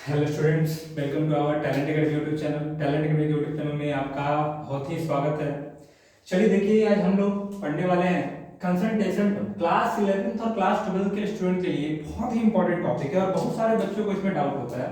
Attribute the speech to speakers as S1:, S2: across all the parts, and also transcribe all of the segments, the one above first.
S1: Hello students, welcome to our talent academy YouTube channel. Talent academy YouTube channel में आपका बहुत ही स्वागत है। चलिए देखिए, आज हम लोग पढ़ने वाले हैं कंसंट्रेशन क्लास 11th और क्लास 12th के स्टूडेंट के लिए बहुत ही इंपॉर्टेंट टॉपिक है और बहुत सारे बच्चों को इसमें डाउट होता है।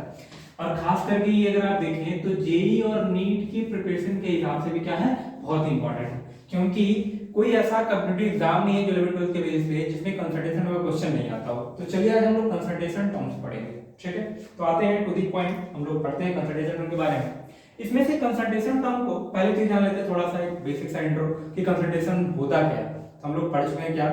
S1: और खास करके ये अगर आप देखें तो जेई और नीट की प्रिपरेशन के हिसाब से भी क्या है, बहुत ही इंपॉर्टेंट है, क्योंकि कोई ऐसा कॉम्पिटिटिव एग्जाम नहीं है जो 11 12 के बेस पे जिसमें कंसंट्रेशन का क्वेश्चन नहीं आता हो। तो चलिए आज हम लोग कंसंट्रेशन टर्म्स पढ़ेंगे, ठीक है। तो आते हैं टू द पॉइंट, हम लोग पढ़ते हैं कंसंट्रेशन टर्म के बारे में। इसमें से कंसंट्रेशन टर्म को पहले चीज जान लेते हैं, थोड़ा सा एक बेसिक सा इंट्रो कि कंसंट्रेशन होता क्या है। तो हम लोग पढ़ चुके हैं, क्या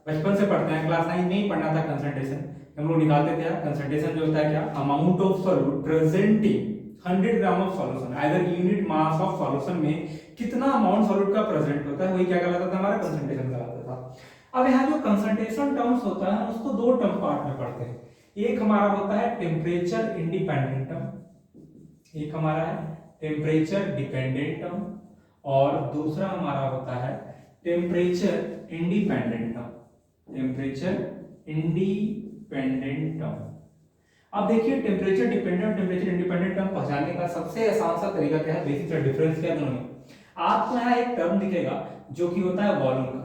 S1: बचपन से पढ़ते हैं, क्लास 9 में ही पढ़ना था कंसंट्रेशन। हम लोग निकालते थे कंसंट्रेशन जो होता है क्या, amount of solute presenting 100 gram of solution either unit mass of solution में कितना अमाउंट सॉल्यूट का प्रेजेंट होता है, वही क्या कहलाता था, हमारा कंसंट्रेशन कहलाता था। अब यहाँ जो कंसंट्रेशन टर्म्स होता है उसको दो टर्म पार्ट में पढ़ते हैं। एक हमारा होता है टेम्परेचर इंडिपेंडेंट टर्म, एक हमारा है टेम्परेचर डिपेंडेंट टर्म, और दूसरा हमारा होता है temperature independent term. Temperature independent term. अब देखिए, टेम्परेचर डिपेंडेंट और टेम्परेचर इंडिपेंडेंट टर्म पहचानने का सबसे आसान सा तरीका क्या है, बेसिक सा डिफरेंस क्या है दोनों में। आपको यहाँ एक टर्म दिखेगा जो कि होता है वॉल्यूम का,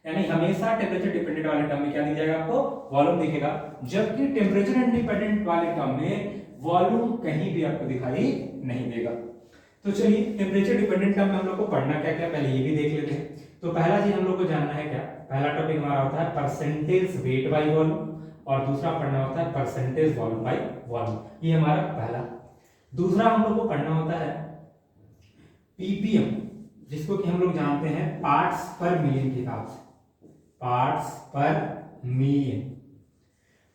S1: यानी हमेशा टेम्परेचर डिपेंडेंट वाले टर्म में क्या दिख जाएगा, आपको वॉल्यूम दिखेगा, जबकि टेम्परेचर इंडिपेंडेंट वाले टर्म में वॉल्यूम कहीं भी आपको दिखाई नहीं देगा। तो चलिए, टेम्परेचर डिपेंडेंट टर्म में हम लोग को पढ़ना क्या क्या, पहले ये भी देख लेते हैं। तो पहला चीज हम लोग को जानना है क्या, पहला टॉपिक हमारा होता है परसेंटेज वेट बाय वॉल्यूम, और दूसरा पढ़ना होता है परसेंटेज वॉल्यूम बाय वॉल्यूम। ये हमारा पहला। दूसरा हम लोग को पढ़ना होता है पीपीएम, जिसको कि हम लोग जानते हैं पार्ट्स पर मिलियन के हिसाब से, पार्ट्स पर मिलियन।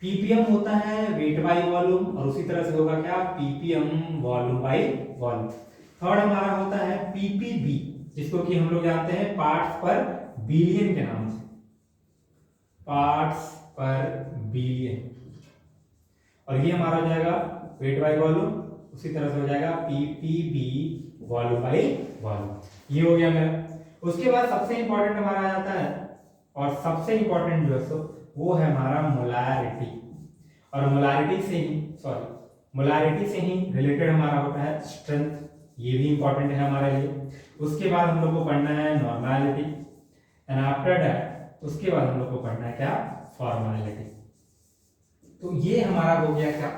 S1: पीपीएम होता है वेट बाय वॉल्यूम, और उसी तरह से होगा क्या, ppm volume by volume. Third हमारा होता है पीपीबी, जिसको कि हम लोग जानते हैं पार्ट्स पर बिलियन के नाम से, पार्ट्स पर बिलियन। और ये हमारा हो जाएगा वेट बाय वॉल्यूम, उसी तरह से हो जाएगा पीपीबी वॉल्यूम बाय वॉल्यूम। ये हो गया मेरा। उसके बाद सबसे इंपॉर्टेंट हमारा आ जाता है, और सबसे इंपॉर्टेंट जो है वो है हमारा मोलारिटी, और मोलारिटी से ही रिलेटेड हमारा होता है स्ट्रेंथ। ये भी इंपॉर्टेंट है हमारे लिए। उसके बाद हम लोग को पढ़ना है नॉर्मेलिटी, एंड आफ्टर दैट उसके बाद हम लोग को पढ़ना है क्या, फॉर्मेलिटी। तो ये हमारा हो गया क्या,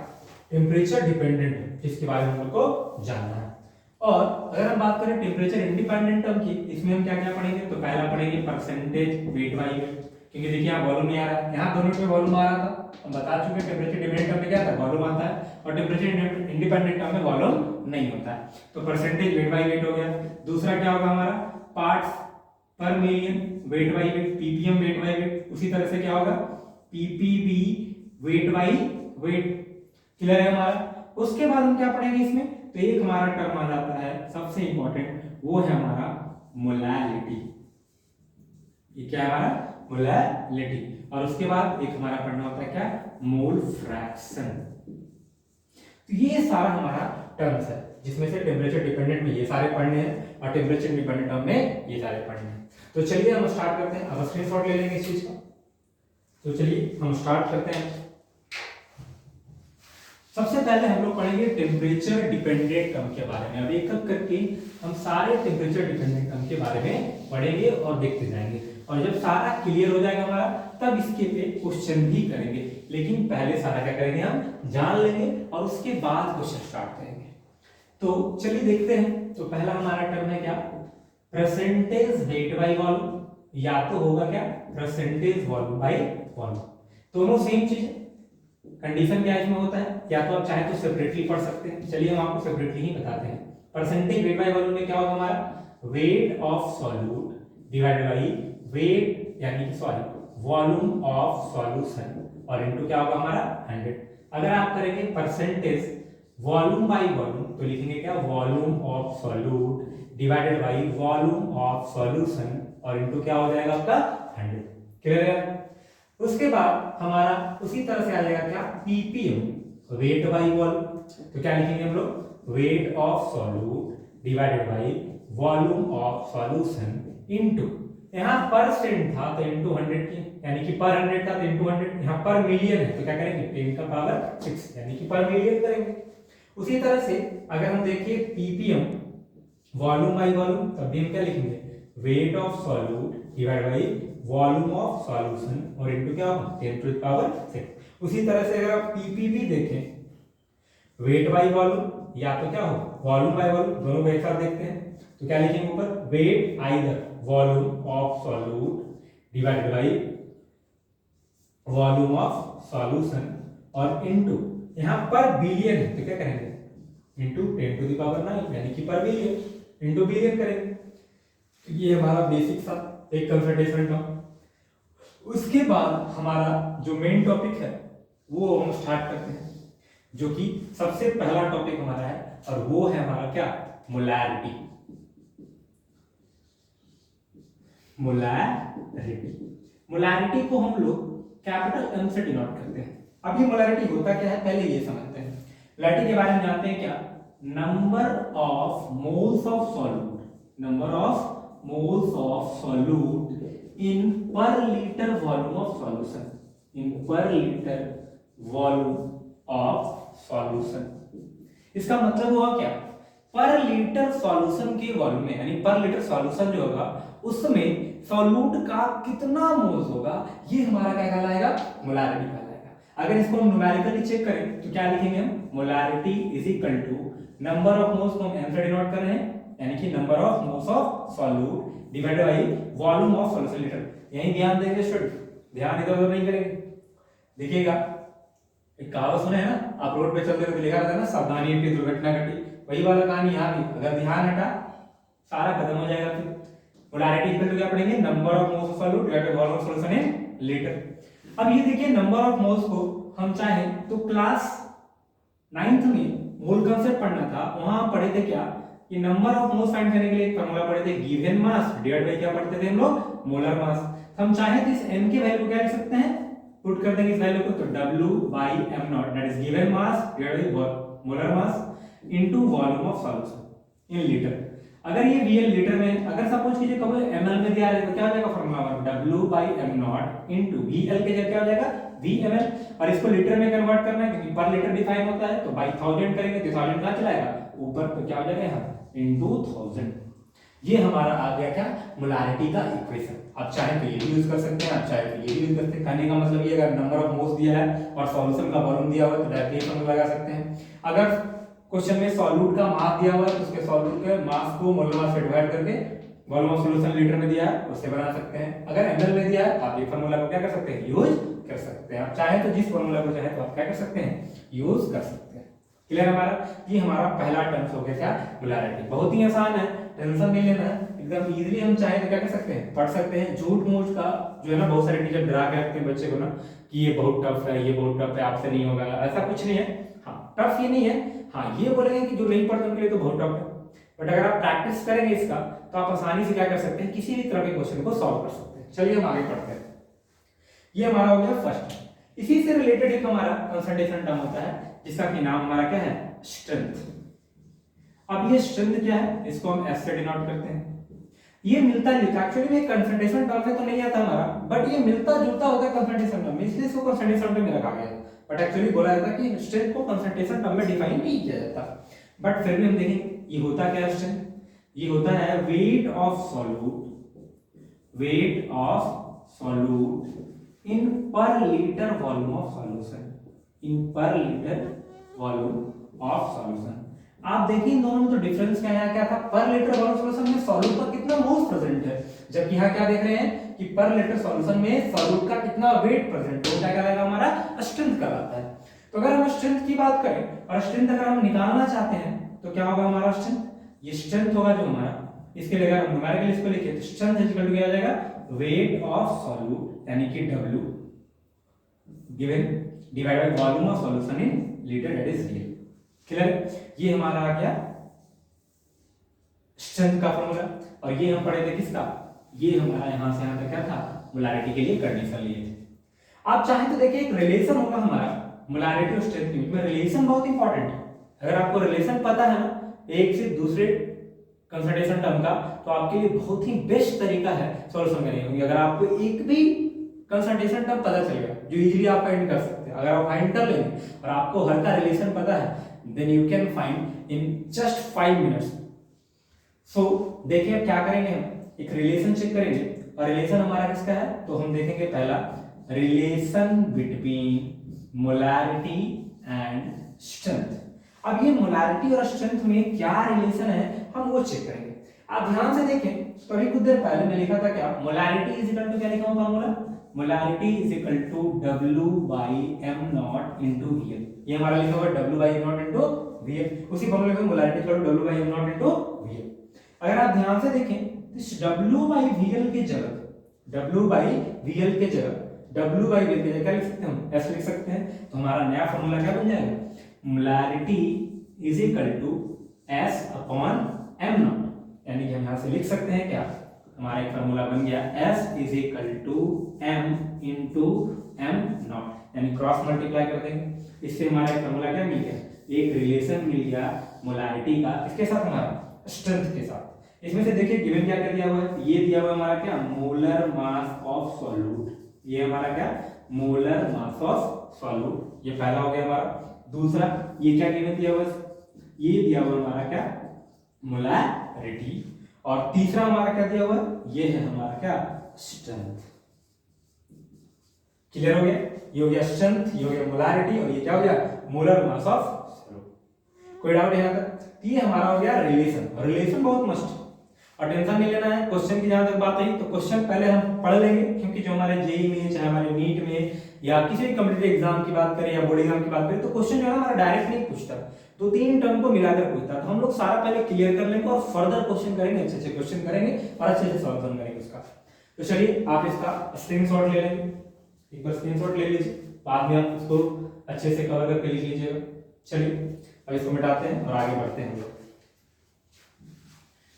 S1: टेम्परेचर डिपेंडेंट, जिसके बारे में हम लोग को जानना है। और अगर हम बात करें टेम्परेचर इंडिपेंडेंट टर्म की, इसमें हम क्या क्या पढ़ेंगे, तो पहला पढ़ेंगे परसेंटेज वेट बाय वेट, क्योंकि देखिए यहाँ वॉल्यूम नहीं आ रहा है, यहाँ दोनों में वॉल्यूम आ रहा था। हम बता चुके हैं टेम्परेचर डिपेंडेंट टर्म में क्या था, वॉल्यूम आता है, और टेम्परेचर इंडिपेंडेंट टर्म में वॉल्यूम नहीं होता है। तो परसेंटेज वेट बाय वेट हो गया। दूसरा क्या होगा हमारा, पार्ट्स पर million weight by weight, ppm weight by weight. उसी तरह से क्या होगा, PPB weight by weight. Clear है हमारा। उसके बाद हम क्या पढ़ेंगे इसमें, तो एक हमारा टर्म आ जाता है सबसे इंपॉर्टेंट, वो है हमारा मोलैलिटी। ये क्या है हमारा, मोलैलिटी। और उसके बाद एक हमारा पढ़ना होता है क्या, मोल फ्रैक्शन। तो ये सारा हमारा टर्म्स है, जिसमें से टेम्परेचर डिपेंडेंट में ये सारे पढ़ने हैं, और टेम्परेचर इंडिपेंडेंट टर्म में ये सारे पढ़ने हैं। तो चलिए हम स्टार्ट करते हैं। अब स्क्रीनशॉट ले लेंगे इस चीज का। तो चलिए हम स्टार्ट करते हैं। सबसे पहले हम लोग पढ़ेंगे टेम्परेचर डिपेंडेंट टर्म के बारे में। अब एक एक करके हम सारे टेम्परेचर डिपेंडेंट टर्म के बारे में पढ़ेंगे और देखते जाएंगे, और जब सारा क्लियर हो जाएगा हमारा, तब इसके पे क्वेश्चन भी करेंगे। लेकिन पहले सारा क्या करेंगे, हम जान लेंगे और उसके बाद क्वेश्चन स्टार्ट करेंगे। तो चलिए देखते हैं। तो पहला हमारा टर्म है क्या, परसेंटेज वेट बाय वॉल्यूम, या तो होगा क्या, परसेंटेज वॉल्यूम बाय वॉल्यूम। दोनों सेम चीज है। कंडीशन क्या इसमें होता है, या तो आप चाहे तो सेपरेटली पढ़ सकते हैं, चलिए हम आपको सेपरेटली ही बताते हैं। परसेंटेज वेट बाय वॉल्यूम में क्या होगा हमारा, weight of solute divided by weight, यानी कि सॉरी वॉल्यूम ऑफ सॉल्यूशन, और इनटू क्या होगा हमारा 100। अगर आप करेंगे परसेंटेज वॉल्यूम बाय वॉल्यूम, तो लिखेंगे क्या, volume of solute divided by volume of solution, और इनटू क्या हो जाएगा आपका 100। क्लियर है। उसके बाद हमारा उसी तरह से आ जाएगा क्या, पीपीएम वेट बाय वॉल्यूम। तो क्या लिखेंगे हम लोग, weight of solute divided by volume of solution into यहाँ परसेंट था तो इनटू 100 की, यानी कि पर 100 था तो इनटू 100। यहाँ पर मिलियन है तो क्या करेंगे 10 का पावर 6 यानी कि पर मिलियन करेंगे। उसी तरह से अगर हम देखिए पीपीएम वॉल्यूम बाई वॉल्यूम, तब भी हम क्या लिखेंगे weight of solute divide by volume of solution और इनटू क्या होगा 10 टू द पावर 6। उसी तरह से अगर आप पीपीवी देखें वेट बाई वॉल्यूम या तो क्या हो वॉल्यूम बाई वॉल्यूम, दोनों को एक साथ देखते हैं तो क्या लिखेंगे ऊपर weight either volume of solute divided by volume of solution और इनटू यहां पर बिलियन है तो क्या करेंगे इनटू 10 टू द पावर 9 यानी कि पर बिलियन इनटू बिलियन करेंगे। तो ये हमारा बेसिक सा एक कंसंट्रेशन टर्म। उसके बाद हमारा जो मेन टॉपिक है वो हम स्टार्ट करते हैं, जो कि सबसे पहला टॉपिक हमारा है और वो है हमारा क्या मोलैरिटी। मोलैरिटी को हम लोग कैपिटल एम से डिनोट करते हैं। अब ये मोलैरिटी होता क्या है पहले ये समझते हैं। मोलैरिटी के बारे में जानते हैं क्या, number of moles of solute, number of moles of solute in per litre volume of solution, in per litre volume of solution. इसका मतलब हुआ क्या, पर लीटर सॉल्यूशन के वॉल्यूम में यानी पर लीटर सॉल्यूशन जो होगा उसमें सॉल्यूट का कितना मोल्स होगा ये हमारा क्या कहलाएगा मोलैरिटी कहलाएगा। अगर इसको हम न्यूमेरिकली चेक करें तो क्या लिखेंगे हम molarity is equal to number of moles को हम एम से डिनोट कर रहे हैं यानी कि number of moles of solute divided by volume of solution litre. यही ध्यान देंगे स्टूडेंट, ध्यान इधर उधर नहीं करेंगे। देखिएगा एक कहावत सुने है ना, आप रोड पे चलते हुए लिखा रहता है ना सावधानी की दुर्घटना घटी, वही वाला कहानी यहाँ भी, अगर ध्यान हटा सारा खत्म हो जाएगा। फिर मोलैरिटी इक्वल टू क्या पढ़ेंगे number of moles of solute divided by volume of solution in litre. अब ये देखिए नंबर ऑफ मोल्स को हम चाहें तो क्लास 9th में मोल कांसेप्ट पढ़ना था, वहां पढ़े थे क्या कि नंबर ऑफ मोल्स फाइंड करने के लिए एक फार्मूला पढ़े थे गिवन मास डिवाइड बाय क्या पढ़ते थे हम लोग मोलर मास। हम चाहे तो इस m के वैल्यू को क्या लिख सकते हैं पुट कर देंगे इस वैल्यू को तो W by m naught that is given mass divided by molar mass into volume of solution in litre. अगर ये VL लीटर में, अगर सपोज कीजिए कब ml में दिया है तो क्या हो जाएगा formula W by m naught into VL के जगह क्या हो जाएगा VmL, और इसको लीटर में कन्वर्ट करना है क्योंकि पर लीटर डिफाइन होता है तो बाय 1000 करेंगे तो 1000 कहां चलाएगा ऊपर, तो क्या हो जाएगा यहां इनटू 1000। ये हमारा आ गया क्या मोलैरिटी का इक्वेशन। आप चाहे तो ये भी यूज कर सकते हैं, आप चाहे तो ये भी यूज कर सकते हैं। कहने का मतलब ये अगर नंबर ऑफ मोल्स दिया है और सॉल्यूशन का वॉल्यूम दिया हुआ है तो डायरेक्टली फॉर्मूला लगा सकते हैं। अगर क्वेश्चन में सॉल्यूट का मास दिया हुआ है तो उसके सॉल्यूट के मास को मोलर मास से डिवाइड करके वॉल्यूम ऑफ सॉल्यूशन लीटर में दिया है उससे बना सकते हैं। अगर ml में दिया है आप ये फार्मूला को क्या कर सकते हैं यूज कर सकते हैं। आप चाहे तो जिस फार्मूला को चाहे तो आप क्या कर सकते हैं यूज कर सकते हैं। क्लियर हमारा, ये हमारा पहला टर्म्स हो गया क्या मोलैरिटी। बहुत ही आसान है, टेंशन नहीं लेना है, एकदम इजीली हम चाहे तो क्या कर सकते हैं पढ़ सकते हैं। झूठ मूठ का जो है ना बहुत सारे टीचर डरा के रखते हैं बच्चे को ना कि ये बहुत टफ है, ये बहुत टफ है, आपसे नहीं होगा, ऐसा कुछ नहीं है। हाँ टफ ये नहीं है, हाँ ये बोलेंगे कि जो नहीं पढ़ते उनके लिए तो बहुत टफ है, बट अगर आप प्रैक्टिस करेंगे इसका तो आप आसानी से क्या कर सकते हैं किसी भी तरह के क्वेश्चन को सॉल्व कर सकते हैं। चलिए हम आगे पढ़ते हैं। ये हमारा हो गया फर्स्ट। इसी से रिलेटेड एक हमारा कंसंट्रेशन टर्म होता है जिसका कि नाम हमारा क्या है स्ट्रेंथ। अब ये स्ट्रेंथ क्या है इसको हम S से डिनोट करते हैं। ये मिलता जुलता एक्चुअली में कंसंट्रेशन टर्म से तो नहीं आता हमारा, बट ये मिलता जुलता होता है कंसंट्रेशन टर्म में, इसलिए इसको कंसंट्रेशन टर्म में रखा गया है। बट एक्चुअली बोला जाता है कि स्ट्रेंथ को कंसंट्रेशन टर्म में डिफाइन नहीं किया जाता, बट फिर भी हम देखेंगे ये होता क्या है स्ट्रेंथ। ये होता है weight of solute, weight of solute in per litre volume of solution, in per litre volume of solution. आप देखिए इन दोनों में तो डिफरेंस क्या है, क्या था पर लीटर वॉल्यूम सॉल्यूशन में सॉल्यूट का कितना मोल्स प्रेजेंट है, जबकि यहाँ क्या देख रहे हैं कि पर लीटर सॉल्यूशन में सॉल्यूट का कितना वेट प्रेजेंट है, क्या कहलाएगा हमारा स्ट्रेंथ कहलाता है। तो अगर हम स्ट्रेंथ की बात करें और स्ट्रेंथ अगर हम निकालना चाहते हैं तो क्या होगा हमारा स्ट्रेंथ, ये स्ट्रेंथ होगा जो हमारा, इसके लिए अगर हम न्यूमेरिकली इसको लिखें तो स्ट्रेंथ इक्वल टू क्या आ जाएगा वेट ऑफ सॉल्यूट यानी कि W given divided by volume of solution in litre that is VL। Clear, ये हमारा आ गया स्ट्रेंथ का फॉर्मूला। और ये हम पढ़े थे किसका, ये हमारा यहां से यहां तक क्या था मोलैरिटी के लिए कंडीशन लिए थे। आप चाहे तो देखिए एक रिलेशन होगा हमारा मोलैरिटी और स्ट्रेंथ के बीच में, रिलेशन बहुत इंपॉर्टेंट है। अगर आपको रिलेशन पता है ना एक से दूसरे कंसंट्रेशन टर्म का, तो आपके लिए बहुत ही बेस्ट तरीका है सॉल्यूशन करने का। अगर आपको एक भी कंसंट्रेशन टर्म पता चल गया जो इजीली आप फाइंड कर सकते हैं, अगर आप फाइंड कर लेंगे और आपको हर का रिलेशन पता है, then you can find in just 5 minutes. So देखिए अब क्या करेंगे, हम एक रिलेशन चेक करेंगे, और रिलेशन हमारा किसका है, तो हम देखेंगे पहला relation between molarity and strength. अब ये मोलैरिटी और स्ट्रेंथ में क्या रिलेशन है हम वो चेक करेंगे। आप ध्यान से देखें तो अभी कुछ देर पहले मैं लिखा था क्या, मोलैरिटी इज इक्वल टू क्या लिखा हूं formula, molarity is equal to W by m naught into Vl। ये हमारा लिखा हुआ W by m naught into Vl, उसी फॉर्मूले में molarity is equal to W by m naught into Vl। अगर आप ध्यान से देखें तो इस W by Vl की जगह W by Vl की जगह W by Vl की जगह क्या लिख सकते हैं, हम S लिख सकते हैं। तो हमारा नया फॉर्मूला क्या बन जाएगा, molarity is equal to S upon m naught, यानी कि हम यहां से लिख सकते हैं क्या, हमारा एक फॉर्मूला बन गया S is equal to m into m naught, यानी क्रॉस मल्टीप्लाई कर देंगे, इससे हमारा एक फॉर्मूला क्या मिल गया, एक रिलेशन मिल गया मोलैरिटी का, इसके साथ हमारा स्ट्रेंथ के साथ। इसमें से देखिए गिवन क्या क्या दिया हुआ है, ये दिया हुआ है हमारा क्या, मोलर मास ऑफ सॉल्यूट, ये हमारा क्या, मोलर मास ऑफ सॉल्यूट, ये पहला हो गया हमारा। दूसरा ये क्या गिवन दिया हुआ है, ये दिया हुआ हमारा क्या, मोलैरिटी। और तीसरा हमारा क्या दिया हुआ है, ये है हमारा क्या, स्ट्रेंथ। क्लियर हो गया, ये हो गया स्ट्रेंथ, ये हो गया मोलैरिटी, और ये क्या हो गया, मोलर मास ऑफ सॉल्यूट। कोई डाउट यहां तक, ये हमारा हो गया रिलेशन। रिलेशन बहुत मस्ट और टेंशन नहीं लेना है। क्वेश्चन की जहां तक बात आई तो क्वेश्चन पहले हम पढ़ लेंगे, क्योंकि जो हमारे जेई में, चाहे हमारे नीट में, या किसी भी कॉम्पिटिटिव एग्जाम की बात करें या बोर्ड एग्जाम की बात करें, तो क्वेश्चन जो है हमारा डायरेक्ट नहीं पूछता, 2-3 टर्म को मिलाकर पूछता है। तो हम लोग सारा पहले क्लियर कर लेंगे और फर्दर क्वेश्चन करेंगे, अच्छे अच्छे क्वेश्चन करेंगे और अच्छे से सॉल्यूशन करेंगे उसका। तो चलिए आप इसका स्क्रीनशॉट ले लेंगे, एक बार स्क्रीनशॉट ले लीजिए, बाद में आप इसको अच्छे से कवर करके लिख लीजिएगा। चलिए अब इसको मिटाते हैं और आगे बढ़ते हैं हम लोग।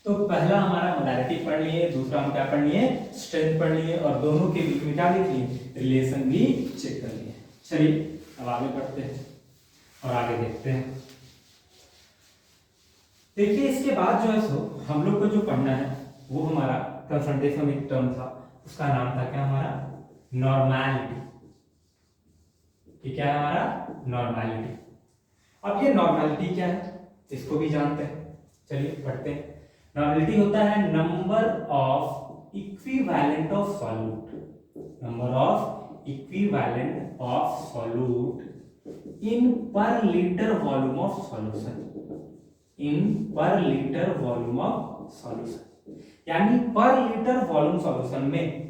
S1: तो पहला हमारा मोलैरिटी पढ़ लिए, दूसरा हम क्या पढ़ लिए, स्ट्रेंथ पढ़ लिए, और दोनों के बीच में क्या लिख लिए, रिलेशन भी चेक कर लिए। चलिए अब आगे बढ़ते हैं और आगे देखते हैं। देखिए इसके बाद जो है सो हम लोग को जो पढ़ना है वो हमारा कंसंट्रेशन एक टर्म था, उसका नाम था क्या, हमारा नॉर्मैलिटी। ये क्या है हमारा, नॉर्मैलिटी। अब ये नॉर्मैलिटी क्या है इसको भी जानते हैं, चलिए पढ़ते हैं। नॉर्मैलिटी होता है number of equivalent of solute, number of equivalent of solute in per litre volume of solution, in per litre volume of solution, यानी पर लीटर वॉल्यूम सॉल्यूशन में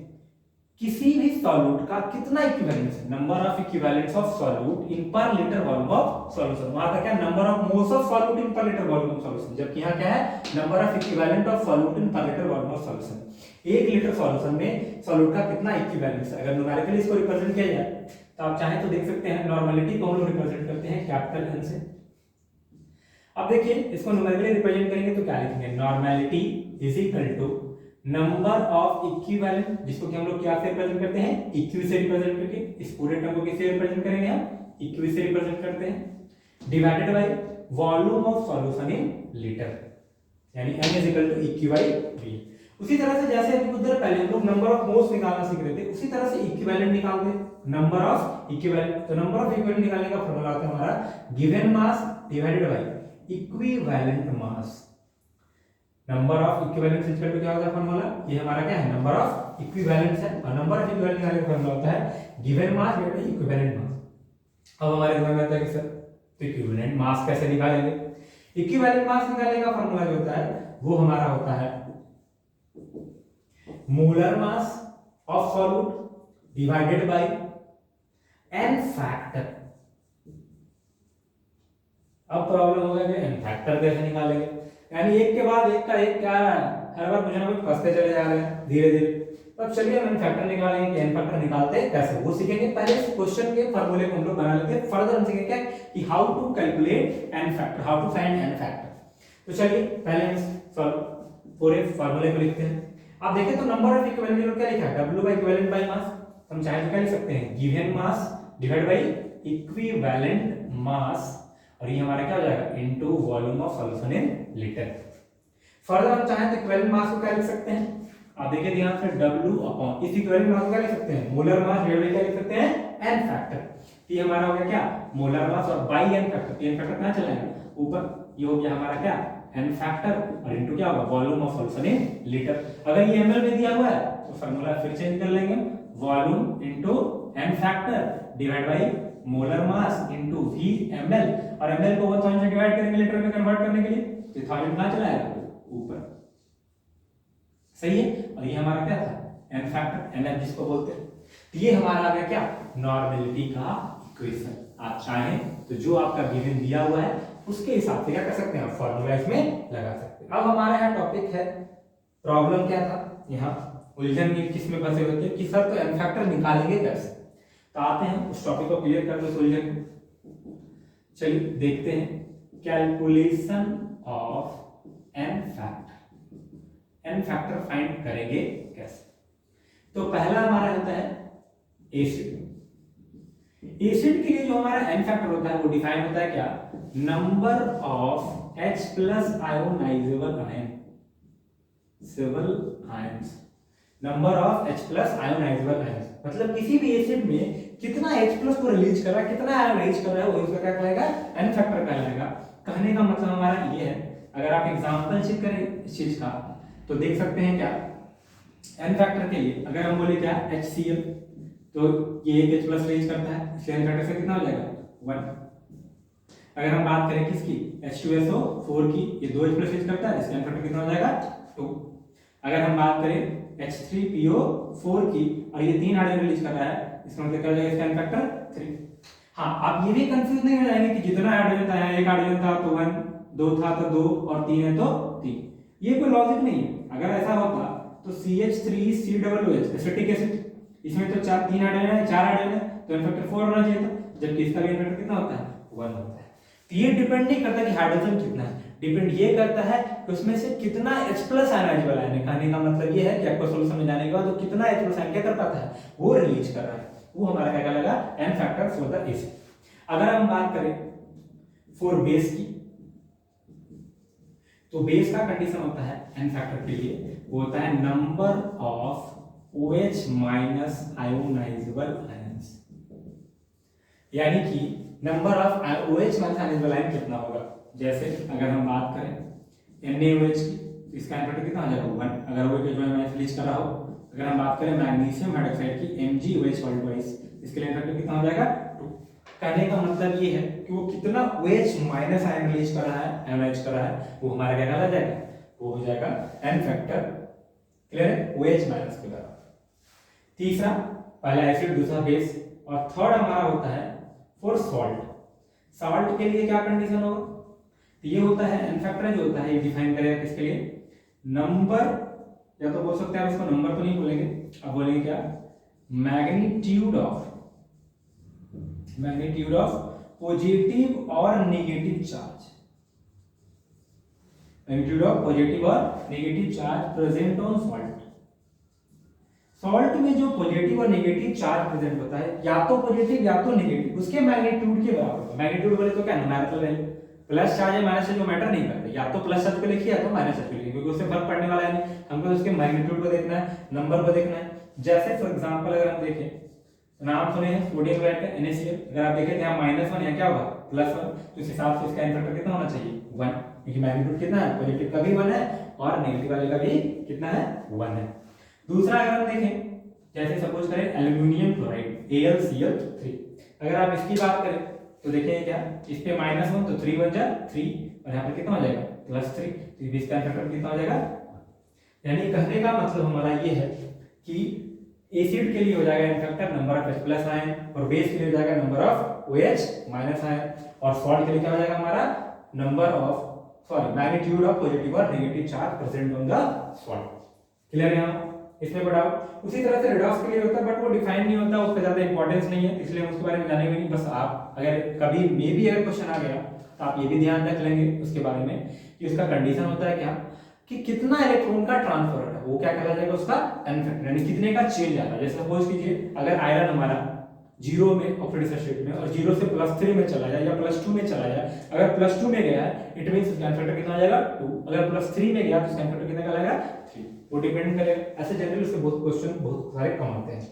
S1: किसी भी सॉल्यूट का कितना इक्विवेलेंस है, number of equivalents of solute in per litre volume of solution. वहां था क्या, number of moles of solute in per litre volume of solution, जबकि यहां क्या है, number of equivalent of solute in per litre volume of solution. 1 litre solution में solute का कितना इक्विवेलेंस है। अगर न्यूमेरिकली इसको रिप्रेजेंट किया जाए तो आप चाहें तो देख सकते हैं, नॉर्मैलिटी को हम लोग रिप्रेजेंट करते हैं कैपिटल N से। अब देखिए इसको न्यूमेरिकली रिप्रेजेंट करेंगे तो क्या लिखेंगे, normality is equal to number of equivalent, जिसको कि हम लोग क्या से रिप्रेजेंट करते हैं, इक्वी से रिप्रेजेंट करके, इस पूरे टर्म को किससे रिप्रेजेंट करेंगे हम, इक्वी से रिप्रेजेंट करते हैं, divided by volume of solution in litre, यानी n is equal to equi by v। उसी तरह से जैसे अभी कुछ देर पहले हम लोग नंबर ऑफ मोल्स निकालना सीख रहे थे, उसी तरह से इक्विवेलेंट निकालते हैं, नंबर ऑफ इक्विवेलेंट। तो नंबर ऑफ इक्विवेलेंट निकालने का फॉर्मूला आता है हमारा given mass divided by equivalent mass. Number of equivalents equal to क्या होता है फॉर्मूला, ये हमारा क्या है, नंबर ऑफ इक्विवेलेंट्स है, और नंबर ऑफ इक्विवेलेंट निकालने का फॉर्मूला होता है given mass divided by equivalent मास। अब हमारे दिमाग में आता है कि सर तो इक्विवेलेंट मास कैसे निकालेंगे। इक्विवेलेंट मास निकालने का फॉर्मूला जो होता है वो हमारा होता है molar mass of solute divided by n factor. अब प्रॉब्लम होगा कि n फैक्टर कैसे निकालेंगे, यानी एक के बाद एक का एक क्या है, हर बार कुछ ना कुछ फंसते चले जा रहे हैं धीरे धीरे। तो अब चलिए हम n फैक्टर निकालेंगे कि n फैक्टर निकालते हैं कैसे, वो सीखेंगे। पहले इस क्वेश्चन के फार्मूले को हम लोग बना लेते हैं, फर्दर हम सीखेंगे क्या कि how to calculate n factor, how to find n factor. तो चलिए पहले हम पूरे फार्मूले को लिखते हैं। आप देखें तो नंबर ऑफ इक्विवेलेंट क्या लिखा है, W by equivalent by mass. हम चाहे तो क्या लिख सकते हैं, given mass divide by equivalent मास, और ये हमारा क्या हो जाएगा, into volume of solution in litre. Further हम चाहें तो इक्विवेलेंट मास को क्या लिख सकते हैं, आप देखिए ध्यान से, W अपॉन इस इक्विवेलेंट मास को क्या लिख सकते हैं, मोलर मास डिवाइडेड क्या लिख सकते हैं, n फैक्टर। ये हमारा हो गया क्या, मोलर मास और by n factor. n factor कहां चला जाएगा ऊपर, ये हो गया हमारा क्या n फैक्टर और इनटू क्या होगा volume of solution in litre. अगर ये ml में दिया हुआ है तो फार्मूला फिर चेंज कर लेंगे, volume into n factor divide by molar mass into v ml, और ml को 1000 से डिवाइड करेंगे लीटर में कन्वर्ट करने के लिए, तो 1000 कहां चला जाएगा ऊपर, सही है। और ये हमारा क्या था n फैक्टर, nf जिसको बोलते हैं। तो ये हमारा आ गया क्या, नॉर्मेलिटी का इक्वेशन। आप चाहें तो जो आपका गिवन दिया हुआ है उसके हिसाब से क्या कर सकते हैं, फॉर्मूला इसमें लगा सकते हैं। अब हमारा यहाँ टॉपिक है, प्रॉब्लम क्या था, यहाँ उलझन किस में फंसे होते हैं कि सर तो n फैक्टर निकालेंगे कैसे। तो आते हैं उस टॉपिक को क्लियर कर दो उलझन को। चलिए देखते हैं, calculation of n factor, n factor find करेंगे कैसे। तो पहला हमारा होता है एसिड। एसिड के लिए जो हमारा n फैक्टर होता है वो डिफाइन होता है क्या, number of H plus ionisable ion, several ions, number of H plus ionisable ions, मतलब किसी भी एसिड में कितना H प्लस को रिलीज कर रहा है, कितना आयन रिलीज कर रहा है, वो उसका क्या कहलाएगा, n फैक्टर कहलाएगा। कहने का मतलब हमारा ये है, अगर आप एग्जांपल चेक करें इस चीज का तो देख सकते हैं क्या, n फैक्टर के लिए अगर हम बोले क्या HCl, तो ये एक H प्लस रिलीज करता है, इसलिए n फैक्टर से कितना हो जाएगा 1। अगर हम बात करें किसकी, H2SO4 की, ये 2 H प्लस रिलीज करता है, इसका n फैक्टर कितना हो जाएगा 2। अगर हम बात करें H3PO4 की और ये 3 हाइड्रोजन रिलीज कर रहा है, इसका मतलब क्या हो जाएगा, इसका n फैक्टर 3। हाँ, आप ये भी कंफ्यूज नहीं हो जाएंगे कि जितना हाइड्रोजन था, एक हाइड्रोजन था तो 1, 2 था तो 2 और 3 है तो 3, ये कोई लॉजिक नहीं है। अगर ऐसा होता तो CH3COOH एसिटिक एसिड, इसमें तो 3 हाइड्रोजन है, 4 हाइड्रोजन है, तो n फैक्टर 4 होना चाहिए था, जबकि इसका भी n फैक्टर कितना होता है 1 होता है। तो ये डिपेंड नहीं करता कि हाइड्रोजन कितना है, डिपेंड ये करता है कि उसमें से कितना H प्लस आयनाइजेबल आयन है। कहने का मतलब ये है कि आपको सॉल्यूशन में जाने के बाद वो कितना H प्लस आयन क्या कर पाता है, वो रिलीज कर रहा है, वो हमारा क्या कहलाएगा n factor for the acid. अगर हम बात करें फॉर बेस की, तो बेस का कंडीशन होता है n फैक्टर के लिए, वो होता है number of OH minus ionisable ions, यानी कि number of OH minus ionisable ion कितना होगा। जैसे अगर हम बात करें NaOH की, तो इसका n फैक्टर कितना हो जाएगा 1, अगर OH माइनस रिलीज कर रहा हो। अगर हम बात करें मैग्नीशियम हाइड्रोक्साइड की MgOH सॉल्ट वाइज, इसके लिए n फैक्टर कितना हो जाएगा 2। कहने का मतलब ये है कि वो कितना OH माइनस आयन रिलीज कर रहा है, आयोनाइज कर रहा है, वो हमारा क्या कहलाया जाएगा, वो हो जाएगा n फैक्टर, क्लियर है, OH माइनस के बराबर। तीसरा, पहला एसिड, दूसरा बेस, और थर्ड हमारा होता है फॉर सॉल्ट। सॉल्ट के लिए क्या कंडीशन होगा, तो ये होता है n फैक्टर जो होता है, ये डिफाइन करेगा किसके लिए, नंबर, या तो बोल सकते हैं आप इसको नंबर तो नहीं बोलेंगे, अब बोलेंगे क्या, मैग्नीट्यूड ऑफ पॉजिटिव और negative charge, magnitude of positive और negative charge present on salt. Salt में जो पॉजिटिव और नेगेटिव चार्ज प्रेजेंट होता है, या तो पॉजिटिव या तो नेगेटिव, उसके मैग्नीट्यूड के बराबर होता है। मैग्नीट्यूड बोले तो क्या न्यूमेरिकल वैल्यू, प्लस चार्ज है माइनस चार्ज जो मैटर नहीं करता, या तो प्लस चार्ज को लिखिए या तो माइनस चार्ज को लिखिए, क्योंकि उससे फर्क पड़ने वाला है नहीं, हमको उसके मैग्नीट्यूड को देखना है, नंबर को देखना है। जैसे फॉर एग्जांपल अगर हम देखें, नाम सुने हैं सोडियम क्लोराइड का NaCl, अगर आप देखें यहाँ -1 है, क्या होगा +1, तो इस हिसाब से इसका n फैक्टर कितना होना चाहिए 1, क्योंकि मैग्नीट्यूड कितना है, पॉजिटिव का भी 1 है और नेगेटिव वाले का भी कितना है 1 है। दूसरा अगर हम देखें, जैसे सपोज करें एल्यूमिनियम क्लोराइड AlCl3, अगर आप इसकी बात करें तो देखिए क्या, इस पे -1 तो 3 बन जाए 3, और यहाँ पे कितना हो जाएगा +3, तो इसका फैक्टर कितना हो जाएगा। यानी कहने का मतलब हमारा ये है कि एसिड के लिए हो जाएगा n factor number of H plus ion, और बेस के लिए हो जाएगा number of OH minus ion, और सॉल्ट के लिए क्या हो जाएगा हमारा number of magnitude of positive और negative charge present on the salt. Clear है यहाँ, इसमें बड़ा। उसी तरह से रेडॉक्स के लिए होता है, बट वो डिफाइन नहीं होता, उसका ज्यादा इंपॉर्टेंस नहीं है, इसलिए हम उसके बारे में जानेंगे नहीं। बस आप अगर कभी मे भी अगर क्वेश्चन आ गया तो आप ये भी ध्यान रख लेंगे उसके बारे में कि उसका कंडीशन होता है क्या, कि कितना इलेक्ट्रॉन का ट्रांसफर है, वो क्या कहला जाएगा उसका n फैक्टर, यानी कितने का चेंज आ रहा है। जैसे सपोज कीजिए अगर आयरन हमारा जीरो में ऑक्सीडाइज्ड स्टेट में, और जीरो से +3 में चला जाए या +2 में चला जाए, अगर +2 में गया है इट मींस उसका फैक्टर कितना आ जाएगा 2, अगर +3 में गया तो उसका फैक्टर कितना आ जाएगा 3, वो डिपेंड करेगा। ऐसे जनरली उससे बहुत क्वेश्चन बहुत सारे कम आते हैं।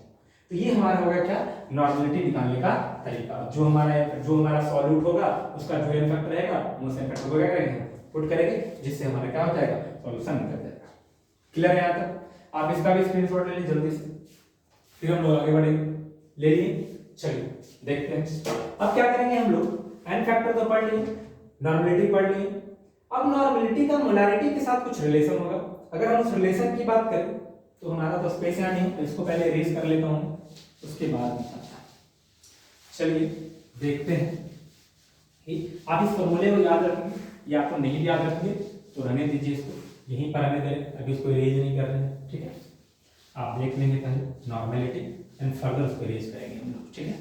S1: तो ये हमारा होगा क्या, नॉर्मलिटी निकालने का तरीका। जो हमारा सॉल्यूट होगा उसका जो एन फैक्टर रहेगा वो सेम फैक्टर को क्या करेंगे, पुट करेंगे, जिससे हमारा क्या हो जाएगा, सॉल्यूशन निकल जाएगा। क्लियर है यहाँ तक? आप इसका भी स्क्रीनशॉट ले लीजिए जल्दी से, फिर हम लोग आगे बढ़ेंगे। ले लिए, चलिए देखते हैं अब क्या करेंगे हम लोग। एन फैक्टर तो पढ़ लिए, नॉर्मलिटी पढ़ लिए, अब नॉर्मलिटी का मोलारिटी के साथ कुछ रिलेशन होगा। अगर हम उस रिलेशन की बात करें तो हमारा तो स्पेस यहाँ नहीं, तो इसको पहले इरेज कर लेता हूँ, उसके बाद बताता है। चलिए देखते हैं कि आप इस फॉर्मूले को याद रखेंगे या आपको नहीं याद रखेंगे तो रहने दीजिए, इसको यहीं पर रहने दें, अभी इसको इरेज नहीं कर रहे हैं, ठीक है। आप देख लेंगे पहले नॉर्मलिटी एंड फर्दर उसको इरेज करेंगे हम लोग, ठीक है।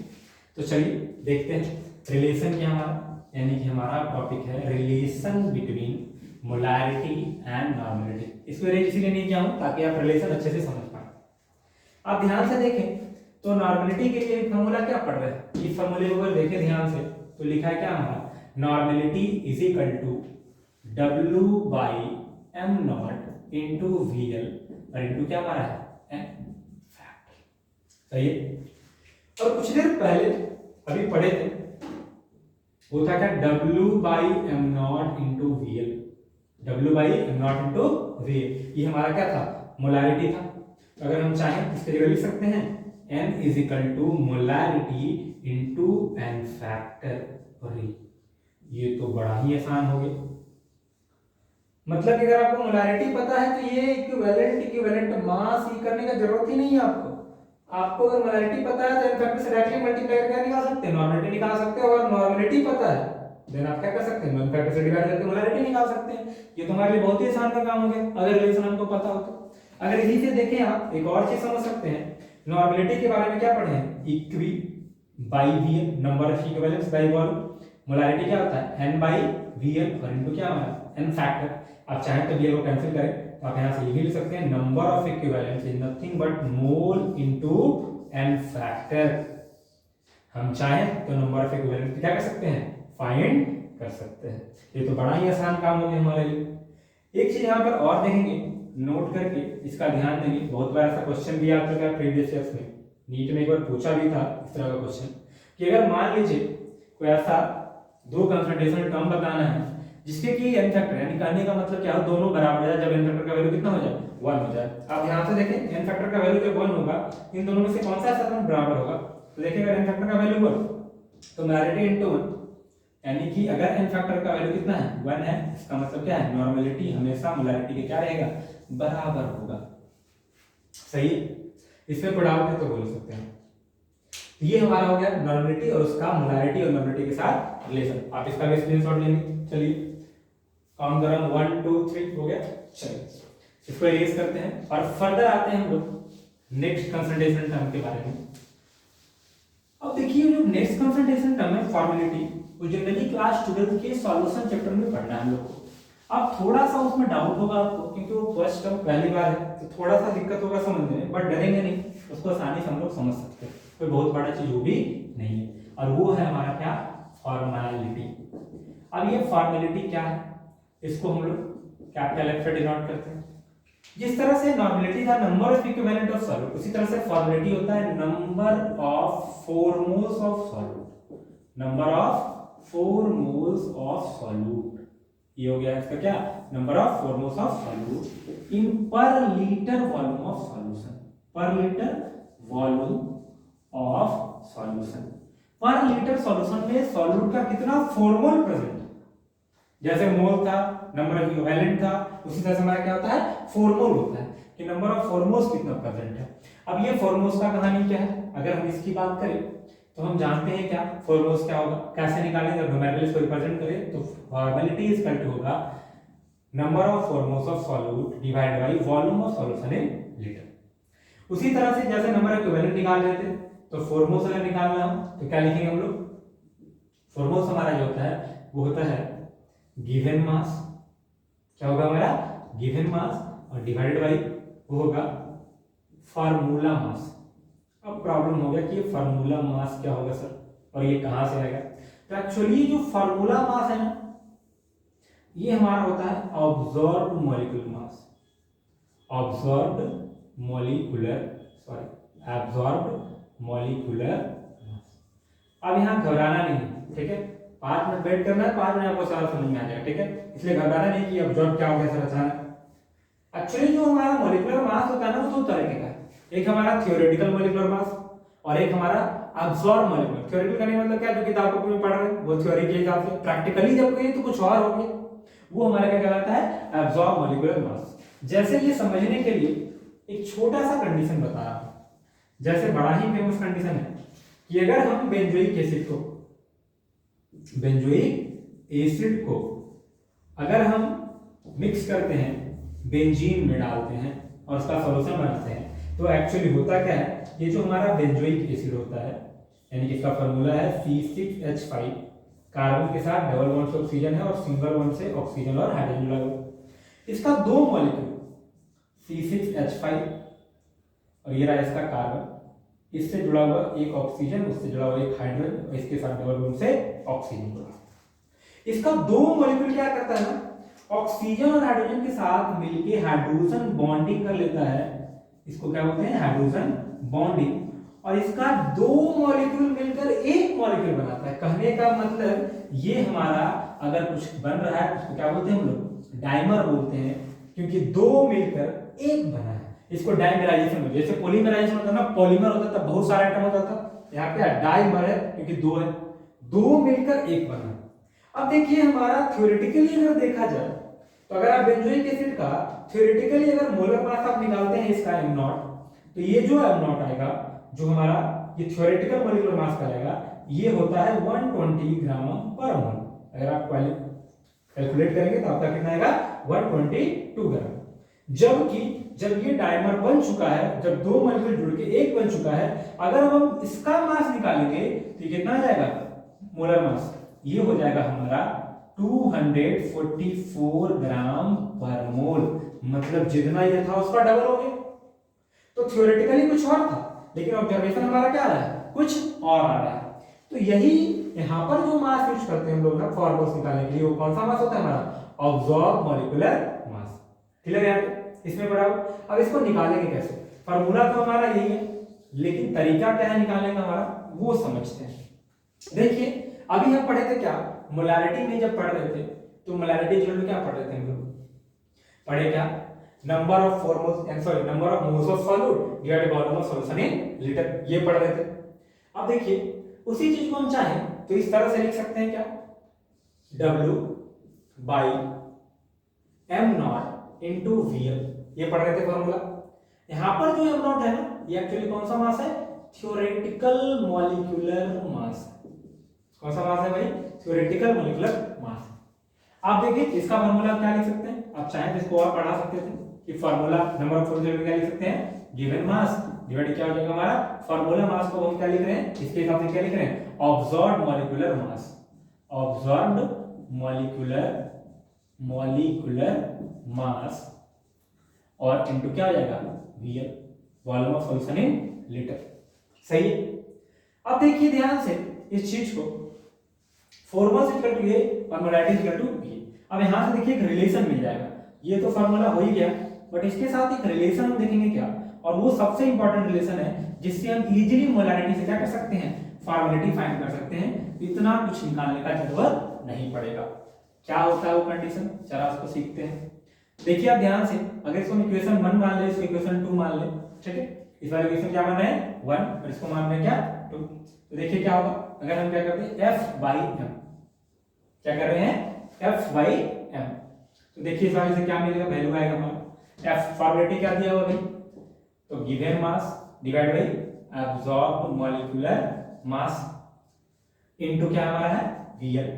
S1: तो चलिए देखते हैं रिलेशन क्या हमारा, यानी कि हमारा टॉपिक है relation between molarity and normality. इसको इरेज इसलिए नहीं किया हूं ताकि आप रिलेशन अच्छे से समझ पाए। आप ध्यान से देखें तो नॉर्मलिटी के लिए फॉर्मूला क्या पढ़ रहे हैं, इस फॉर्मूले को अगर देखें ध्यान से तो लिखा है क्या हमारा, normality is equal to W by M naught into VL और इंटू क्या हमारा है एन फैक्टर, सही है। और कुछ देर पहले अभी पढ़े थे वो था क्या, W by M naught into VL, W by M naught into VL, ये हमारा क्या था, मोलारिटी था। अगर हम चाहें इसके जगह लिख सकते हैं N is equal to molarity into N factor, और ये तो बड़ा ही आसान हो गया। मतलब कि अगर आपको मोलारिटी पता है तो ये इक्विवेलेंट मास ही करने का जरूरत ही नहीं है आपको अगर मोलारिटी पता है तो एन फैक्टर से डायरेक्टली मल्टीप्लाई करके निकाल सकते हैं, नॉर्मलिटी निकाल सकते हैं। और नॉर्मलिटी पता है देन आप क्या कर सकते हैं, एन फैक्टर से डिवाइड करके मोलारिटी निकाल सकते हैं। ये तो हमारे लिए बहुत ही आसान का काम हो गया अगर रिलेशन हमको पता हो तो। अगर इसी से देखें आप एक और चीज समझ सकते हैं, नॉर्मलिटी के बारे में क्या पढ़े हैं, equi by VL, number of equivalence by volume. Molarity क्या होता है, N बाई VL और इनटू क्या हमारा एन फैक्टर। आप चाहें तो VL को कैंसिल करें तो आप यहां से ये भी लिख सकते हैं, number of equivalence is nothing but mole into N factor. हम चाहें तो नंबर ऑफ इक्विवेलेंस क्या कर सकते हैं, फाइंड कर सकते हैं। ये तो बड़ा ही आसान काम हो गया हमारे लिए। एक चीज यहाँ पर और देखेंगे, नोट करके इसका ध्यान देंगे, बहुत बार ऐसा क्वेश्चन भी आ चुका है प्रीवियस ईयर्स में, नीट में एक बार पूछा भी था इस तरह का क्वेश्चन कि अगर मान लीजिए कोई ऐसा दो कंसंट्रेशन टर्म बताना है जिसके कि एन फैक्टर, यानी कहने का मतलब क्या हो, दोनों बराबर हो जाए जब एन फैक्टर का वैल्यू कितना हो जाए 1 हो जाए। आप ध्यान से देखें एन फैक्टर का वैल्यू जब 1 होगा इन दोनों में से कौन सा ऐसा टर्म बराबर होगा, तो देखिए अगर एन फैक्टर का वैल्यू 1 तो मोलारिटी इनटू 1, यानी कि अगर एन फैक्टर का वैल्यू कितना है 1 है, इसका मतलब क्या है, नॉर्मलिटी हमेशा मोलारिटी के क्या रहेगा, बराबर होगा, सही। इसमें कोई डाउट है तो बोल सकते हैं। ये हमारा हो गया नॉर्मलिटी और उसका मोलारिटी और नॉर्मलिटी के साथ रिलेशन। आप इसका भी स्क्रीनशॉट लेंगे, चलिए काउंट करें 1 2 3 हो गया। चलिए इसको इरेज करते हैं और फर्दर आते हैं हम लोग नेक्स्ट कंसंट्रेशन टर्म के बारे में। अब देखिए जो नेक्स्ट कंसंट्रेशन टर्म है फॉर्मेलिटी, वो जनरली क्लास 12 के सॉल्यूशन चैप्टर में पढ़ना है हम लोग को। अब थोड़ा सा उसमें डाउट होगा आपको क्योंकि वो फर्स्ट टर्म पहली बार है तो थोड़ा सा दिक्कत होगा समझने में, बट डरेंगे नहीं, उसको आसानी से हम लोग समझ सकते हैं, कोई बहुत बड़ा चीज वो भी नहीं है। और वो है हमारा क्या, फॉर्मेलिटी। अब ये फॉर्मेलिटी क्या है, इसको हम लोग कैपिटल F से डिनोट करते हैं। जिस तरह से नॉर्मलिटी था number of equivalent of solute, उसी तरह से फॉर्मेलिटी होता है number of 4 moles of solute, number of 4 moles of solute. ये हो गया इसका क्या, number of 4 moles of solute in per litre volume of solution, पर लीटर वॉल्यूम ऑफ सॉल्यूशन। पर लीटर सॉल्यूशन में सॉल्यूट का कितना 4 मोल प्रेजेंट, जैसे मोल था नंबर ऑफ इक्विवेलेंट था, उसी तरह से हमारा क्या होता है 4 मोल होता है कि नंबर ऑफ 4 मोल्स कितना प्रेजेंट है। अब ये 4 मोल्स का कहानी क्या है, अगर हम इसकी बात करें तो हम जानते हैं क्या 4 मोल्स क्या होगा, कैसे निकालें, जब न्यूमेरिकल इसको रिप्रेजेंट करें तो फॉर्मेलिटी इज इक्वल टू होगा number of 4 moles of solute divided by volume of solution in litre. उसी तरह से जैसे नंबर ऑफ इक्विवेलेंट निकाल रहे थे तो 4 मोल्स अगर निकालना हो तो क्या लिखेंगे हम लोग, 4 मोल्स हमारा जो होता है वो होता है गिवन मास, क्या होगा हमारा गिवन मास, और डिवाइडेड बाय वो होगा फार्मूला मास, अब प्रॉब्लम हो गया कि ये फार्मूला मास क्या होगा सर, और ये कहाँ से आएगा। तो एक्चुअली जो फार्मूला मास है ना, ये हमारा होता है observed molecular mass, observed molecular sorry absorbed molecular mass. अब यहाँ घबराना नहीं है, ठीक है, 5 मिनट वेट करना है, 5 मिनट आपको सारा समझ में आ जाएगा, ठीक है। इसलिए घबराना नहीं कि ऑब्जॉर्ब क्या हो गया सर अचानक। एक्चुअली जो हमारा मॉलिक्यूलर मास होता है ना, वो 2 तरह का है, एक हमारा थियोरेटिकल मॉलिक्यूलर मास और एक हमारा एब्जॉर्ब मॉलिक्यूलर। थियोरेटिकल का नहीं मतलब क्या, जो किताबों में पढ़ रहे हैं वो थ्योरी के हिसाब से, प्रैक्टिकली जब कहें तो कुछ और हो गया, वो हमारा क्या कहलाता है, एब्जॉर्ब मॉलिक्यूलर मास। जैसे ये समझने के लिए एक छोटा सा कंडीशन बता रहा हूं, जैसे बड़ा ही फेमस कंडीशन है कि अगर हम बेंजोइक एसिड को अगर हम मिक्स करते हैं, बेंजीन में डालते हैं और उसका सॉल्यूशन बनाते हैं, तो एक्चुअली होता क्या है, ये जो हमारा बेंजोइक एसिड होता है, यानी कि इसका फॉर्मूला है C6H5, कार्बन के साथ डबल बॉन्ड से ऑक्सीजन है और सिंगल बॉन्ड से ऑक्सीजन और हाइड्रोजन जुड़ा हुआ है। इसका 2 मॉलिक्यूल C6H5 और ये रहा इसका कार्बन, इससे जुड़ा हुआ एक ऑक्सीजन, उससे जुड़ा हुआ एक हाइड्रोजन और इसके साथ डबल बॉन्ड से ऑक्सीजन जुड़ा। इसका 2 मॉलिक्यूल क्या करता है ना, ऑक्सीजन और हाइड्रोजन के साथ मिलके हाइड्रोजन बॉन्डिंग कर लेता है, इसको क्या बोलते हैं, हाइड्रोजन बॉन्डिंग। और इसका 2 मॉलिक्यूल मिलकर एक मॉलिक्यूल बनाता है। कहने का मतलब ये हमारा अगर कुछ बन रहा है उसको क्या बोलते हैं हम लोग, डाइमर बोलते हैं, क्योंकि 2 मिलकर एक बना है। इसको डाइमराइजेशन बोलते हैं। जैसे पॉलीमराइजेशन होता है ना, पॉलीमर होता था, बहुत सारे आइटम होता था, यहाँ पे डाइमर है क्योंकि 2 है, 2 मिलकर एक बना। अब देखिए हमारा थ्योरेटिकली अगर देखा जाए तो अगर आप बेंजोइक एसिड का थ्योरेटिकली अगर मोलर मास आप निकालते हैं इसका m0, तो ये जो m0 आएगा, जो हमारा ये थ्योरेटिकल मॉलिक्यूलर मास का आएगा, ये होता है 120 ग्राम पर मोल। अगर आप कैलकुलेट करेंगे तो आपका कितना आएगा, 122 ग्राम। जबकि जब ये डाइमर बन चुका है, जब 2 मॉलिक्यूल जुड़ के एक बन चुका है, अगर हम इसका मास निकालेंगे तो कितना आ जाएगा, मोलर मास, ये हो जाएगा हमारा 244 ग्राम पर मोल। मतलब जितना ये था उसका डबल हो गया। तो थ्योरेटिकली कुछ और था, लेकिन ऑब्जर्वेशन हमारा क्या आ रहा है, कुछ और आ रहा है। तो यही यहाँ पर जो मास यूज करते हैं हम लोग ना फॉर्मूला निकालने के लिए, वो कौन सा मास होता है हमारा, ऑब्जॉर्ब मॉलिक्यूलर मास। क्लियर है इसमें बढ़ाओ। अब इसको निकालेंगे कैसे, फॉर्मूला तो हमारा यही है, लेकिन तरीका क्या है निकालने का हमारा, वो समझते हैं। देखिए अभी हम पढ़े थे क्या, मोलारिटी में जब पढ़ रहे थे तो मोलारिटी जो क्या पढ़ रहे थे हम लोग, पढ़े क्या, number of moles of solute divided by volume of solution in litre, ये पढ़ रहे थे। अब देखिए उसी चीज को हम चाहें तो इस तरह से लिख सकते हैं क्या, W by m0 into VL, ये पढ़ रहे थे फॉर्मूला। यहां पर जो m0 है ना, ये एक्चुअली कौन सा मास है, थ्योरेटिकल मॉलिक्यूलर मास। कौन सा मास है भाई, थ्योरेटिकल मॉलिक्यूलर मास। आप देखिए इसका फार्मूला क्या लिख सकते हैं, आप चाहें तो इसको और बढ़ा सकते थे कि फार्मूला नंबर ऑफ मोल्स क्या लिख सकते हैं, गिवन मास डिवाइड क्या हो जाएगा हमारा, फार्मूला मास को हम क्या लिख रहे हैं, इसके हिसाब से क्या लिख रहे हैं, ऑब्जॉर्ब्ड मॉलिक्यूलर मास, ऑब्जॉर्ब्ड मॉलिक्यूलर मास और इनटू क्या हो जाएगा, VL, volume of solution in litre. सही है। अब देखिए ध्यान से इस चीज को, फॉर्मूला इक्वल टू ए और मोलारिटी इक्वल टू बी। अब यहां से देखिए एक रिलेशन मिल जाएगा, ये तो फार्मूला हो ही गया, बट इसके साथ एक रिलेशन हम देखेंगे क्या, और वो सबसे इंपॉर्टेंट रिलेशन है जिससे हम इजीली मोलारिटी से क्या कर सकते हैं, फॉर्मेलिटी फाइंड कर सकते हैं, इतना कुछ निकालने का जरूरत नहीं पड़ेगा। क्या होता है वो कंडीशन, चला उसको सीखते हैं। देखिए आप ध्यान से, अगर इसको इक्वेशन 1 मान ले, इसको इक्वेशन 2 मान ले, ठीक है, इस वाले इक्वेशन क्या मान रहे हैं 1 और इसको मान रहे हैं क्या 2। तो देखिए क्या होगा, अगर हम क्या करते हैं F/m, क्या कर रहे हैं F/m, तो देखिए इस वाले से क्या मिलेगा, वैल्यू आएगा हमारा F, फॉर्मेलिटी क्या दिया हुआ भाई, तो given mass divide by absorbed molecular mass into क्या हमारा है VL,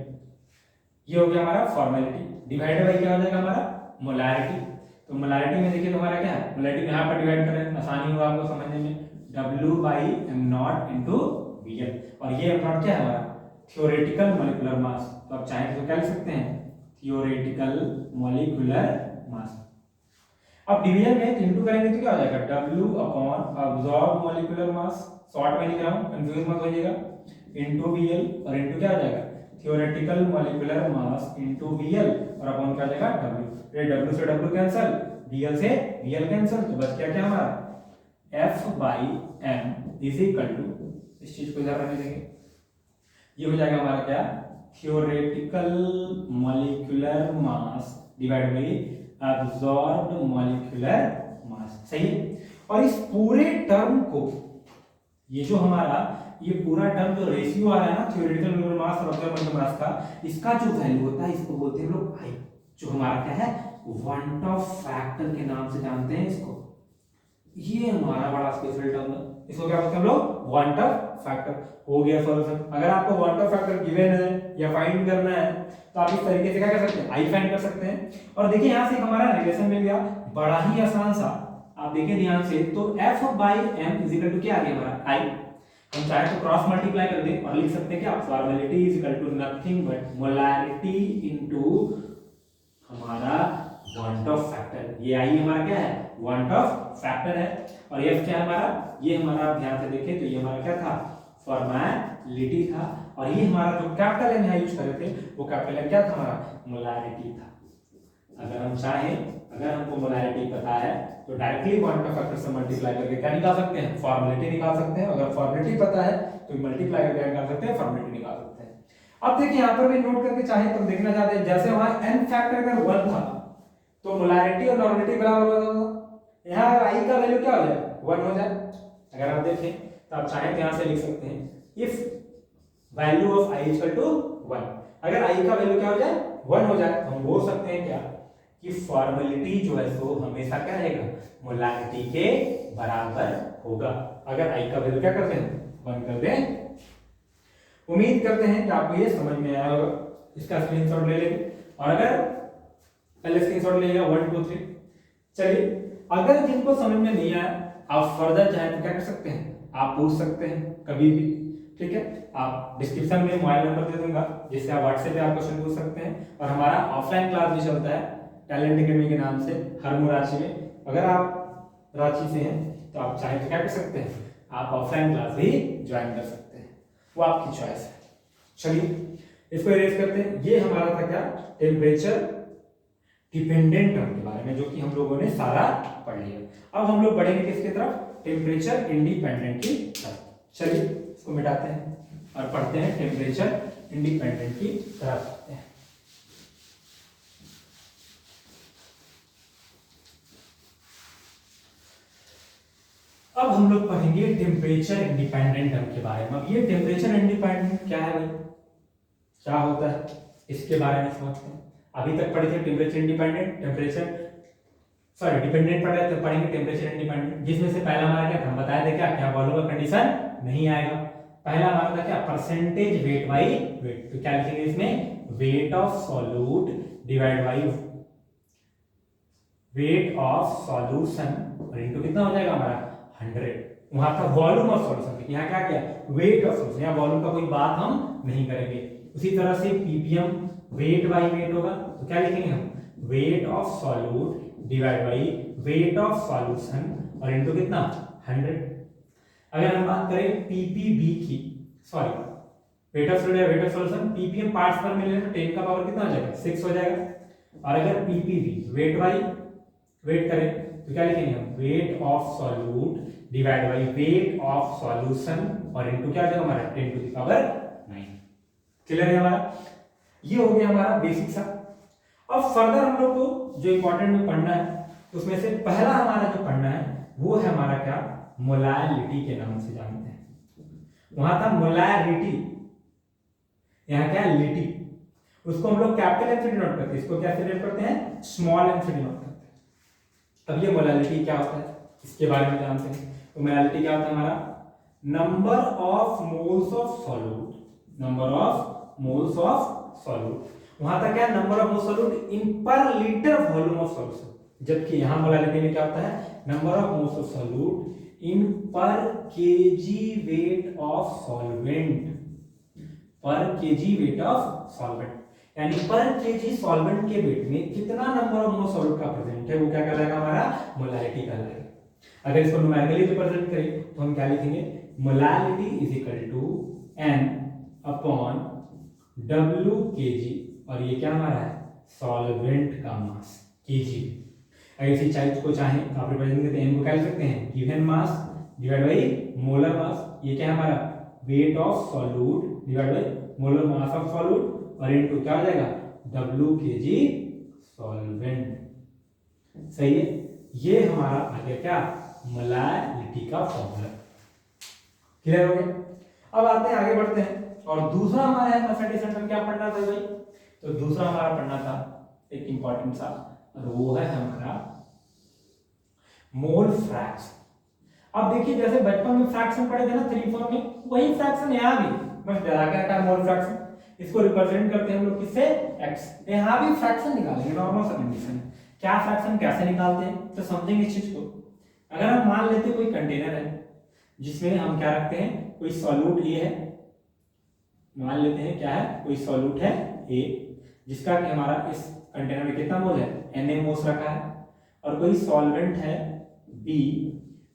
S1: ये हो गया हमारा फॉर्मेलिटी, डिवाइड बाय क्या हो जाएगा हमारा मोलारिटी। तो मोलारिटी में देखिए तुम्हारा क्या है, मोलारिटी में यहाँ पर डिवाइड करें आसानी होगा आपको समझने में, W/m0 इनटू VL, और ये m0 क्या है हमारा थियोरेटिकल मॉलिक्यूलर मास। तो आप चाहें तो क्या लिख सकते हैं, थियोरेटिकल मॉलिक्यूलर मास। अब डिवीजन में इंटू करेंगे तो क्या हो जाएगा, W upon absorb molecular mass, short में लिख रहा हूँ कंफ्यूज मत होइएगा, इंटू VL और इंटू क्या हो जाएगा, theoretical molecular mass into VL और अपॉन क्या हो जाएगा W। ये W से W कैंसिल, VL से VL कैंसिल, तो बच गया क्या हमारा F/m इज इक्वल टू, इस चीज को इधर रहने देंगे, ये हो जाएगा हमारा क्या, theoretical molecular mass divide by absorbed molecular mass. सही है। और इस पूरे टर्म को, ये जो हमारा ये पूरा टर्म जो रेशियो आ रहा है ना थियोरेटिकल मॉलिक्यूलर मास और अब्सॉर्ब्ड मॉलिक्यूलर मास का, इसका जो वैल्यू होता है इसको बोलते हैं हम लोग I, जो हमारा क्या है वन ऑफ फैक्टर के नाम से जानते हैं इसको। ये हमारा बड़ा स्पेशल टर्म है, इसको क्या बोलते हैं हम लोग वन ऑफ फैक्टर। हो गया सॉल्यूशन। अगर आपको वन ऑफ फैक्टर गिवन है या फाइंड करना है तो आप इस तरीके से क्या कर सकते हैं, आई फाइंड कर सकते हैं। और देखिए यहां से हमारा रिलेशन मिल गया, बड़ा ही आसान सा। आप देखिए ध्यान से, तो F/m इज इक्वल टू क्या आ गया हमारा I। हम चाहे तो क्रॉस मल्टीप्लाई कर दें और लिख सकते हैं क्या, formality is equal to nothing but molarity into हमारा वन ऑफ फैक्टर। ये आई हमारा क्या है, वन ऑफ फैक्टर है। और F क्या है हमारा, ये हमारा आप ध्यान से देखें तो ये हमारा क्या था, फॉर्मेलिटी था। और ये हमारा जो कैपिटल एम यहाँ यूज कर रहे थे वो कैपिटल एम क्या था हमारा, मोलैरिटी था। अगर हम चाहें, अगर हमको मोलैरिटी पता है तो डायरेक्टली वन ऑफ फैक्टर से मल्टीप्लाई करके क्या निकाल सकते हैं, फॉर्मेलिटी निकाल सकते हैं। अगर फॉर्मेलिटी पता है तो मल्टीप्लाई करके निकाल सकते हैं, फॉर्मेलिटी निकाल सकते हैं। अब देखिए यहाँ पर भी नोट करके चाहे तो देखना चाहते हैं, जैसे वहां n फैक्टर अगर 1 था तो मोलैरिटी और नॉर्मलिटी बराबर हो जाएगा। यहाँ I का वैल्यू क्या हो जाए, 1 हो जाए। अगर आप देखें तो आप चाहें तो यहाँ से लिख सकते हैं if value of I equal to 1। अगर I का वैल्यू क्या हो जाए, 1 हो जाए, तो हम बोल सकते हैं क्या कि फॉर्मेलिटी जो है सो हमेशा क्या रहेगा, मोलैरिटी के बराबर होगा। अगर I का वैल्यू क्या करते हैं, 1 कर दें। उम्मीद करते हैं कि आपको ये समझ में आया होगा। इसका स्क्रीनशॉट ले लेंगे और अगर पहले स्क्रीनशॉट लेगा 1 2 3। चलिए, अगर जिनको समझ में नहीं आया आप फर्दर चाहे तो क्या कर सकते हैं, आप पूछ सकते हैं कभी भी, ठीक है। आप डिस्क्रिप्शन में मोबाइल नंबर दे दूंगा जिससे आप व्हाट्सएप पे आप क्वेश्चन पूछ सकते हैं। और हमारा ऑफलाइन क्लास भी चलता है टैलेंट एकेडमी के नाम से हर रांची में। अगर आप रांची से हैं तो आप चाहे तो क्या कर सकते हैं, आप ऑफलाइन क्लास भी ज्वाइन कर सकते हैं, वो आपकी चॉइस है। चलिए इसको इरेज करते हैं। ये हमारा था क्या, टेम्परेचर डिपेंडेंट टर्म के बारे में, जो कि हम लोगों ने सारा पढ़ लिया। अब हम लोग बढ़ेंगे किसकी तरफ, टेम्परेचर इंडिपेंडेंट की तरफ। चलिए इसको मिटाते हैं और पढ़ते हैं टेम्परेचर इंडिपेंडेंट की तरफ। अब हम लोग पढ़ेंगे टेम्परेचर इंडिपेंडेंट टर्म के बारे में। अब ये टेम्परेचर इंडिपेंडेंट क्या है भाई, क्या होता है, इसके बारे में समझते हैं। अभी तक पढ़े थे टेम्परेचर इंडिपेंडेंट, डिपेंडेंट पढ़े थे, पढ़ेंगे टेम्परेचर इंडिपेंडेंट, जिसमें से पहला हमारा क्या था, हम बताए थे क्या वॉल्यूम का कंडीशन नहीं आएगा। पहला हमारा था क्या, परसेंटेज वेट बाई वेट। तो क्या लिखेंगे इसमें, weight of solute divide by wait of solution और इनटू कितना हो जाएगा हमारा 100। वहां था वॉल्यूम ऑफ सॉल्यूशन, यहाँ क्या किया, वेट ऑफ सॉल्यूशन। यहाँ वॉल्यूम का कोई बात हम नहीं करेंगे। उसी तरह से पीपीएम वेट बाई वेट होगा, तो क्या लिखेंगे हम, weight of solute divide by wait of solution और इनटू कितना 100। अगर हम बात करें पीपीबी की, sorry weight of solute wait of solution, ppm parts पर मिले तो 10 का पावर कितना हो जाएगा, 6 हो जाएगा। और अगर पीपीवी वेट बाई वेट करें तो क्या लिखेंगे हम, weight of solute divide by wait of solution और इनटू क्या आ जाएगा हमारा 10 टू द पावर 9। क्लियर है हमारा, ये हो गया हमारा बेसिक सा। अब फर्दर हम लोग को जो इंपॉर्टेंट में पढ़ना है उसमें से पहला हमारा जो पढ़ना है वो है हमारा क्या, मोलैरिटी के नाम से जानते हैं। वहां था मोलैरिटी, यहाँ क्या है लिटी, उसको हम लोग कैपिटल एम से डिनोट करते हैं, इसको क्या से डिनोट करते हैं, स्मॉल एम से डिनोट करते हैं। अब ये मोलैरिटी क्या होता है इसके बारे में जानते हैं। तो मोलैरिटी क्या होता है हमारा, number of moles of solute, number of moles of solute. वहां था क्या, number of moles solute in per litre volume of solution, जबकि यहां मोलैरिटी में क्या होता है, number of moles of solute in पर केजी वेट ऑफ सॉल्वेंट, पर केजी वेट ऑफ सॉल्वेंट। यानी पर केजी सॉल्वेंट के वेट में कितना नंबर ऑफ मोल सॉल्यूट का प्रेजेंट है वो क्या कहलाएगा, हमारा मोलालिटी कहलाएगा। अगर इसको न्यूमेरिकली रिप्रेजेंट करें तो हम क्या लिखेंगे, molality is equal to N upon W kg, और ये क्या हमारा है, सॉल्वेंट का मास केजी। अगर इसी चीज को चाहें तो आप रिप्रेजेंट करते हैं, N को क्या लिख सकते हैं, given mass divide by molar mass. ये क्या है हमारा, weight of solute divide by molar mass of solute, और इनटू क्या हो जाएगा, W केजी सॉल्वेंट। सही है, ये हमारा आ गया क्या, मोलालिटी का फॉर्मूला। क्लियर हो गया। अब आते हैं, आगे बढ़ते हैं, और दूसरा हमारा है कंसंट्रेशन में क्या पढ़ना था भाई, तो दूसरा हमारा पढ़ना था एक इंपॉर्टेंट सा, और वो है हमारा मोल फ्रैक्शन। अब देखिए जैसे बचपन में फ्रैक्शन पढ़े थे ना 3 फॉर्म में, वही फ्रैक्शन यहाँ भी, बस डरा के रखा है मोल फ्रैक्शन। इसको रिप्रेजेंट करते हैं हम लोग किससे, x। यहाँ भी फ्रैक्शन निकालेंगे, नॉर्मल सा कंडीशन है। क्या फ्रैक्शन कैसे निकालते हैं तो समझेंगे इस चीज को। अगर हम मान लेते हैं कोई कंटेनर है जिसमें हम क्या रखते हैं, कोई सॉल्यूट ए है, मान लेते हैं क्या है, कोई सॉल्यूट है ए जिसका कि हमारा इस कंटेनर में कितना मोल है, Na मोल्स रखा है, और कोई सॉल्वेंट है B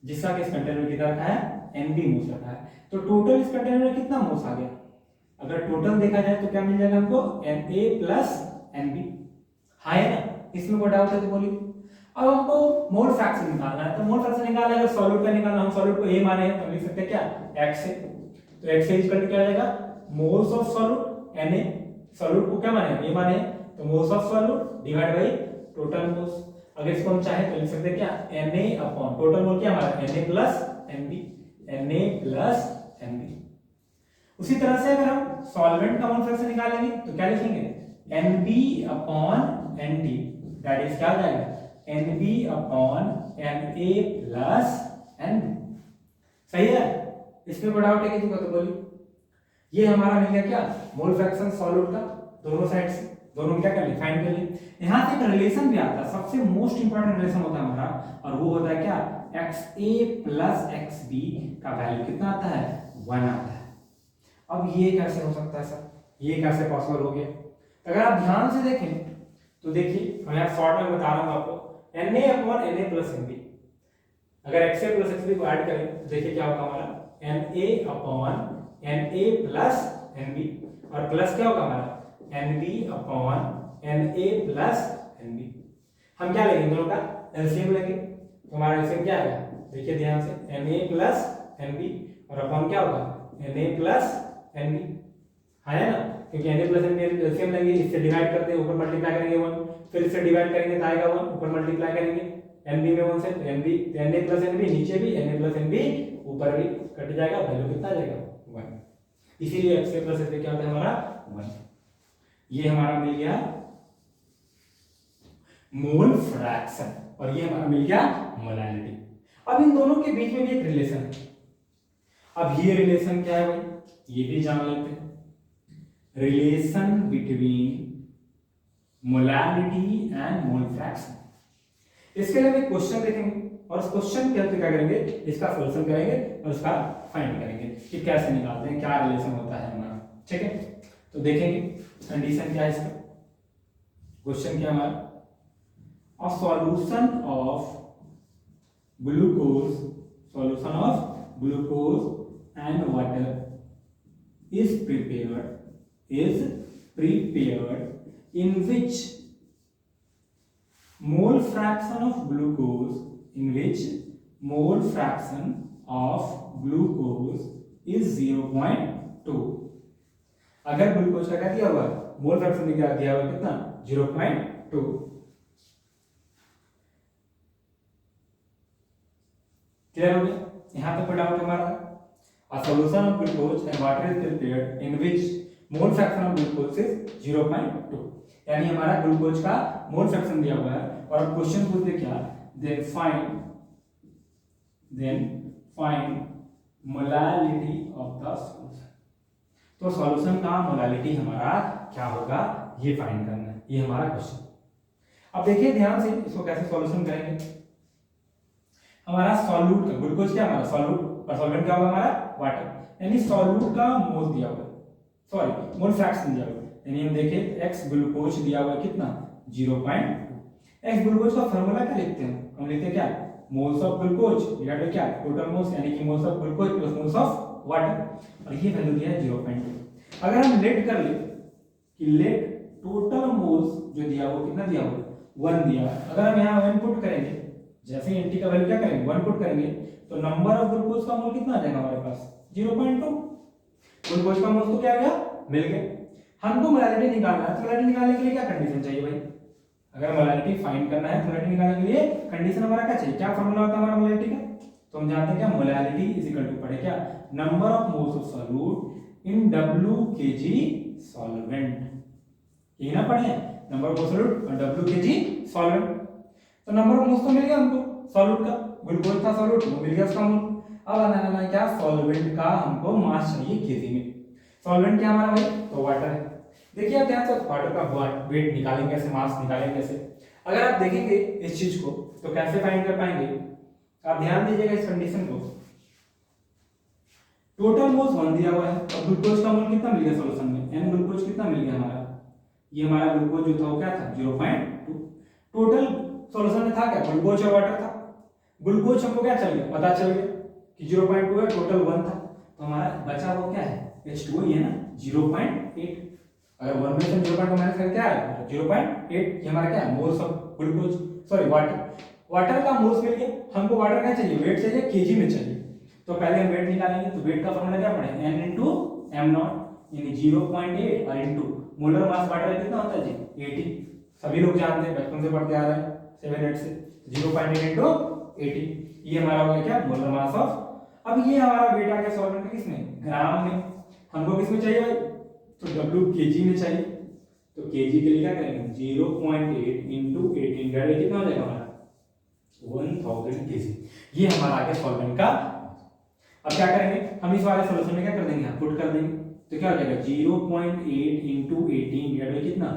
S1: जिसका कि इस कंटेनर में कितना रखा है, Nb मोल्स रखा है। तो टोटल इस कंटेनर में कितना मोल्स आ गया, अगर टोटल देखा जाए तो क्या मिल जाएगा हमको, Na प्लस Nb। हाँ है ना, इसमें कोई डाउट है तो बोलिए। अब हमको मोल फ्रैक्शन निकालना है, तो मोल फ्रैक्शन निकालना है, अगर सॉल्यूट का निकालना, हम सॉल्यूट को A माने हैं तो लिख सकते हैं क्या, x है, तो x इज इक्वल टू क्या आ जाएगा, moles of solute Na, solute को क्या माने, A माने हैं, तो moles of solute divide by total moles. अगर इसको हम चाहें तो लिख सकते हैं क्या, Na अपॉन टोटल मोल क्या हमारा, Na plus Nb, Na plus Nb। उसी तरह से अगर हम सॉल्वेंट का मोल फ्रैक्शन निकालेंगे तो क्या लिखेंगे, Nb upon Nt, that is क्या हो जाएगा, Nb upon Na plus Nb। सही है, इसमें कोई डाउट है किसी को तो बोलिए। ये हमारा मिल गया क्या, मोल फ्रैक्शन सॉल्यूट का, दोनों साइड से, दोनों क्या कर लिए, फाइंड कर लिए। यहाँ से एक रिलेशन भी आता है, सबसे मोस्ट इंपॉर्टेंट रिलेशन होता है हमारा, और वो होता है क्या, XA प्लस XB का वैल्यू कितना आता है, 1 आता है। अब ये कैसे हो सकता है सर, ये कैसे पॉसिबल हो गया, अगर आप ध्यान से देखें तो देखिए मैं यहाँ शॉर्ट में बता रहा हूँ आपको, Na upon Na plus Nb, अगर XA प्लस XB को ऐड करें तो देखिए क्या होगा हमारा, Na upon Na plus Nb, और प्लस क्या होगा हमारा, Nb upon Na plus Nb। हम क्या लेंगे, दोनों का एलसीएम लेंगे, तो हमारा एलसीएम क्या आएगा, देखिए ध्यान से, Na प्लस Nb, और अपॉन क्या होगा, Na प्लस Nb, है ना, क्योंकि Na प्लस Nb एलसीएम लेंगे, इससे डिवाइड करते हैं, ऊपर मल्टीप्लाई करेंगे 1, फिर इससे डिवाइड करेंगे तो आएगा 1, ऊपर मल्टीप्लाई करेंगे Nb में 1 से, तो Nb Na प्लस Nb नीचे भी, Na प्लस Nb ऊपर भी कट जाएगा, वैल्यू कितना आ जाएगा, 1। इसीलिए x प्लस x क्या होता है हमारा, 1। ये हमारा मिल गया मोल फ्रैक्शन, और ये हमारा मिल गया मोलालिटी। अब इन दोनों के बीच में भी एक रिलेशन है, अब ये रिलेशन क्या है भाई, ये भी जान लेते हैं, relation between molality and mole fraction. इसके लिए एक क्वेश्चन देखेंगे, और उस क्वेश्चन के अंदर क्या करेंगे, इसका सॉल्यूशन करेंगे और उसका फाइंड करेंगे कि कैसे निकालते हैं, क्या रिलेशन होता है हमारा, ठीक है। तो देखेंगे कंडीशन क्या है इसका, क्वेश्चन क्या हमारा, a solution of glucose and water is prepared in which mole fraction of glucose is 0.2। अगर ग्लूकोज का क्या दिया हुआ है, मोल फ्रैक्शन दिया हुआ कितना, 0.2। क्लियर हो गया, यहां तक कोई डाउट हमारा। A solution of glucose and water is prepared in which mole fraction of glucose is 0.2, यानी हमारा ग्लूकोज का मोल फ्रैक्शन दिया हुआ है, और अब क्वेश्चन पूछते क्या, then find molality of the solution। तो सॉल्यूशन का मोलालिटी हमारा क्या होगा, ये फाइंड करना है, ये हमारा क्वेश्चन। अब देखिए ध्यान से, इसको कैसे सॉल्यूशन करेंगे। हमारा सॉल्यूट का, ग्लूकोज क्या हमारा सॉल्यूट, और सॉल्वेंट क्या होगा हमारा वाटर, यानी सॉल्यूट का मोल दिया हुआ है, सॉरी मोल फ्रैक्शन दिया हुआ है, यानी हम देखें एक्स ग्लूकोज दिया हुआ है कितना 0.2। एक्स ग्लूकोज का फार्मूला क्या लिखते हैं, हम लिखते हैं क्या moles of glucose divided by क्या टोटल मोल्स, यानी कि moles of glucose plus moles of water, और ये वैल्यू दिया है 0.2। अगर हम लेट कर ले कि लेट टोटल मोल्स जो दिया हुआ कितना दिया हुआ 1 दिया है, अगर हम यहाँ 1 पुट करेंगे, जैसे ही एंटी का वैल्यू क्या करेंगे 1 पुट करेंगे, तो नंबर ऑफ ग्लूकोज का मोल कितना आ जाएगा हमारे पास 0.2। ग्लूकोज का मोल तो क्या आ गया मिल गया। हमको मोलैलिटी निकालना है, तो मोलैलिटी निकालने के लिए क्या कंडीशन चाहिए भाई, अगर मोलैलिटी फाइंड करना है तो मोलैलिटी निकालने के लिए कंडीशन हमारा क्या चाहिए, क्या फार्मूला होता है हमारा मोलैलिटी का, तो हम जानते हैं क्या मोलैलिटी इज इक्वल टू पढ़े क्या number of moles of solute in W kg solvent, ये ना पढ़े नंबर ऑफ सॉल्यूट और W kg सॉल्वेंट। तो नंबर ऑफ मोल्स तो मिल गया हमको सॉल्यूट का, ग्लूकोज था सॉल्यूट वो मिल गया उसका मोल। अब आना है क्या सॉल्वेंट का हमको मास चाहिए केजी में। सॉल्वेंट क्या हमारा भाई तो वाटर है। देखिए आप ध्यान से वाटर का वेट निकालेंगे कैसे, मास निकालेंगे कैसे, अगर आप देखेंगे इस चीज को तो कैसे फाइंड कर पाएंगे, आप ध्यान दीजिएगा इस कंडीशन को। टोटल मोल्स 1 दिया हुआ है और ग्लूकोज का मोल कितना मिल गया सॉल्यूशन में, एन ग्लूकोज कितना मिल गया हमारा, ये हमारा ग्लूकोज जो था वो क्या था 0.2। टोटल सॉल्यूशन में था क्या ग्लूकोज और वाटर था, ग्लूकोज हमको क्या चल गया पता चल गया कि 0.2 है, टोटल 1 था, तो हमारा बचा हुआ क्या है H2O, ये ना 0.8। अगर 1 में से 0.2 माइनस करके क्या आएगा 0.8, ये हमारा क्या है moles of glucose sorry water, water का मोल्स मिल गया। हमको वाटर क्या चाहिए वेट चाहिए केजी में चाहिए, तो पहले हम वेट निकालेंगे, तो वेट का फॉर्मूला क्या पड़े n into m0 यानी 0.8 और इनटू मोलर मास वाटर कितना होता है जी 80, सभी लोग जानते हैं बचपन से पढ़ते आ रहे हैं 7 8 से 0.8 into 80, ये हमारा हो गया क्या मोलर मास ऑफ। अब ये हमारा वेट आ गया सॉल्वेंट का किसमें ग्राम में, हमको किसमें चाहिए भाई तो W kg में चाहिए, तो kg के लिए क्या करेंगे 0.8 into 18 डिवाइड कितना हो जाएगा हमारा 1000 kg, ये हमारा आ गया सॉल्वेंट का। अब क्या करेंगे हम इस वाले सॉल्यूशन में क्या कर देंगे पुट कर देंगे, तो क्या हो जाएगा 0.8 into 18 डिवाइड कितना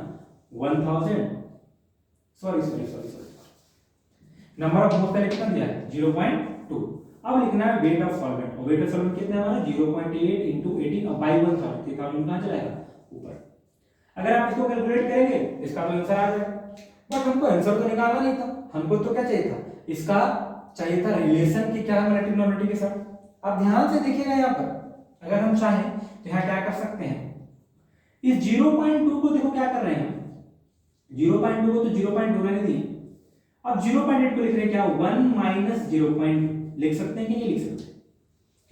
S1: 1000 sorry sorry sorry sorry number of moles का कितना दिया है 0.2। अब लिखना है वेट ऑफ सॉल्वेंट, और वेट ऑफ सॉल्वेंट कितना है हमारा 0.8 into 18 और बाय 1000 कहां चलाएगा ऊपर। अगर आप इसको कैलकुलेट करेंगे इसका तो आंसर आ जाएगा, बट हमको आंसर तो निकालना नहीं था, हमको तो क्या चाहिए था इसका चाहिए था रिलेशन की क्या रिलेटिव नॉर्मेलिटी के साथ। आप ध्यान से देखिएगा यहाँ पर अगर हम चाहें तो यहाँ क्या कर सकते हैं, इस 0.2 को देखो क्या कर रहे हैं, 0.2 को तो 0.2 रहने दिए, अब 0.8 को लिख रहे हैं क्या 1 माइनस 0.2 लिख सकते हैं कि नहीं लिख सकते,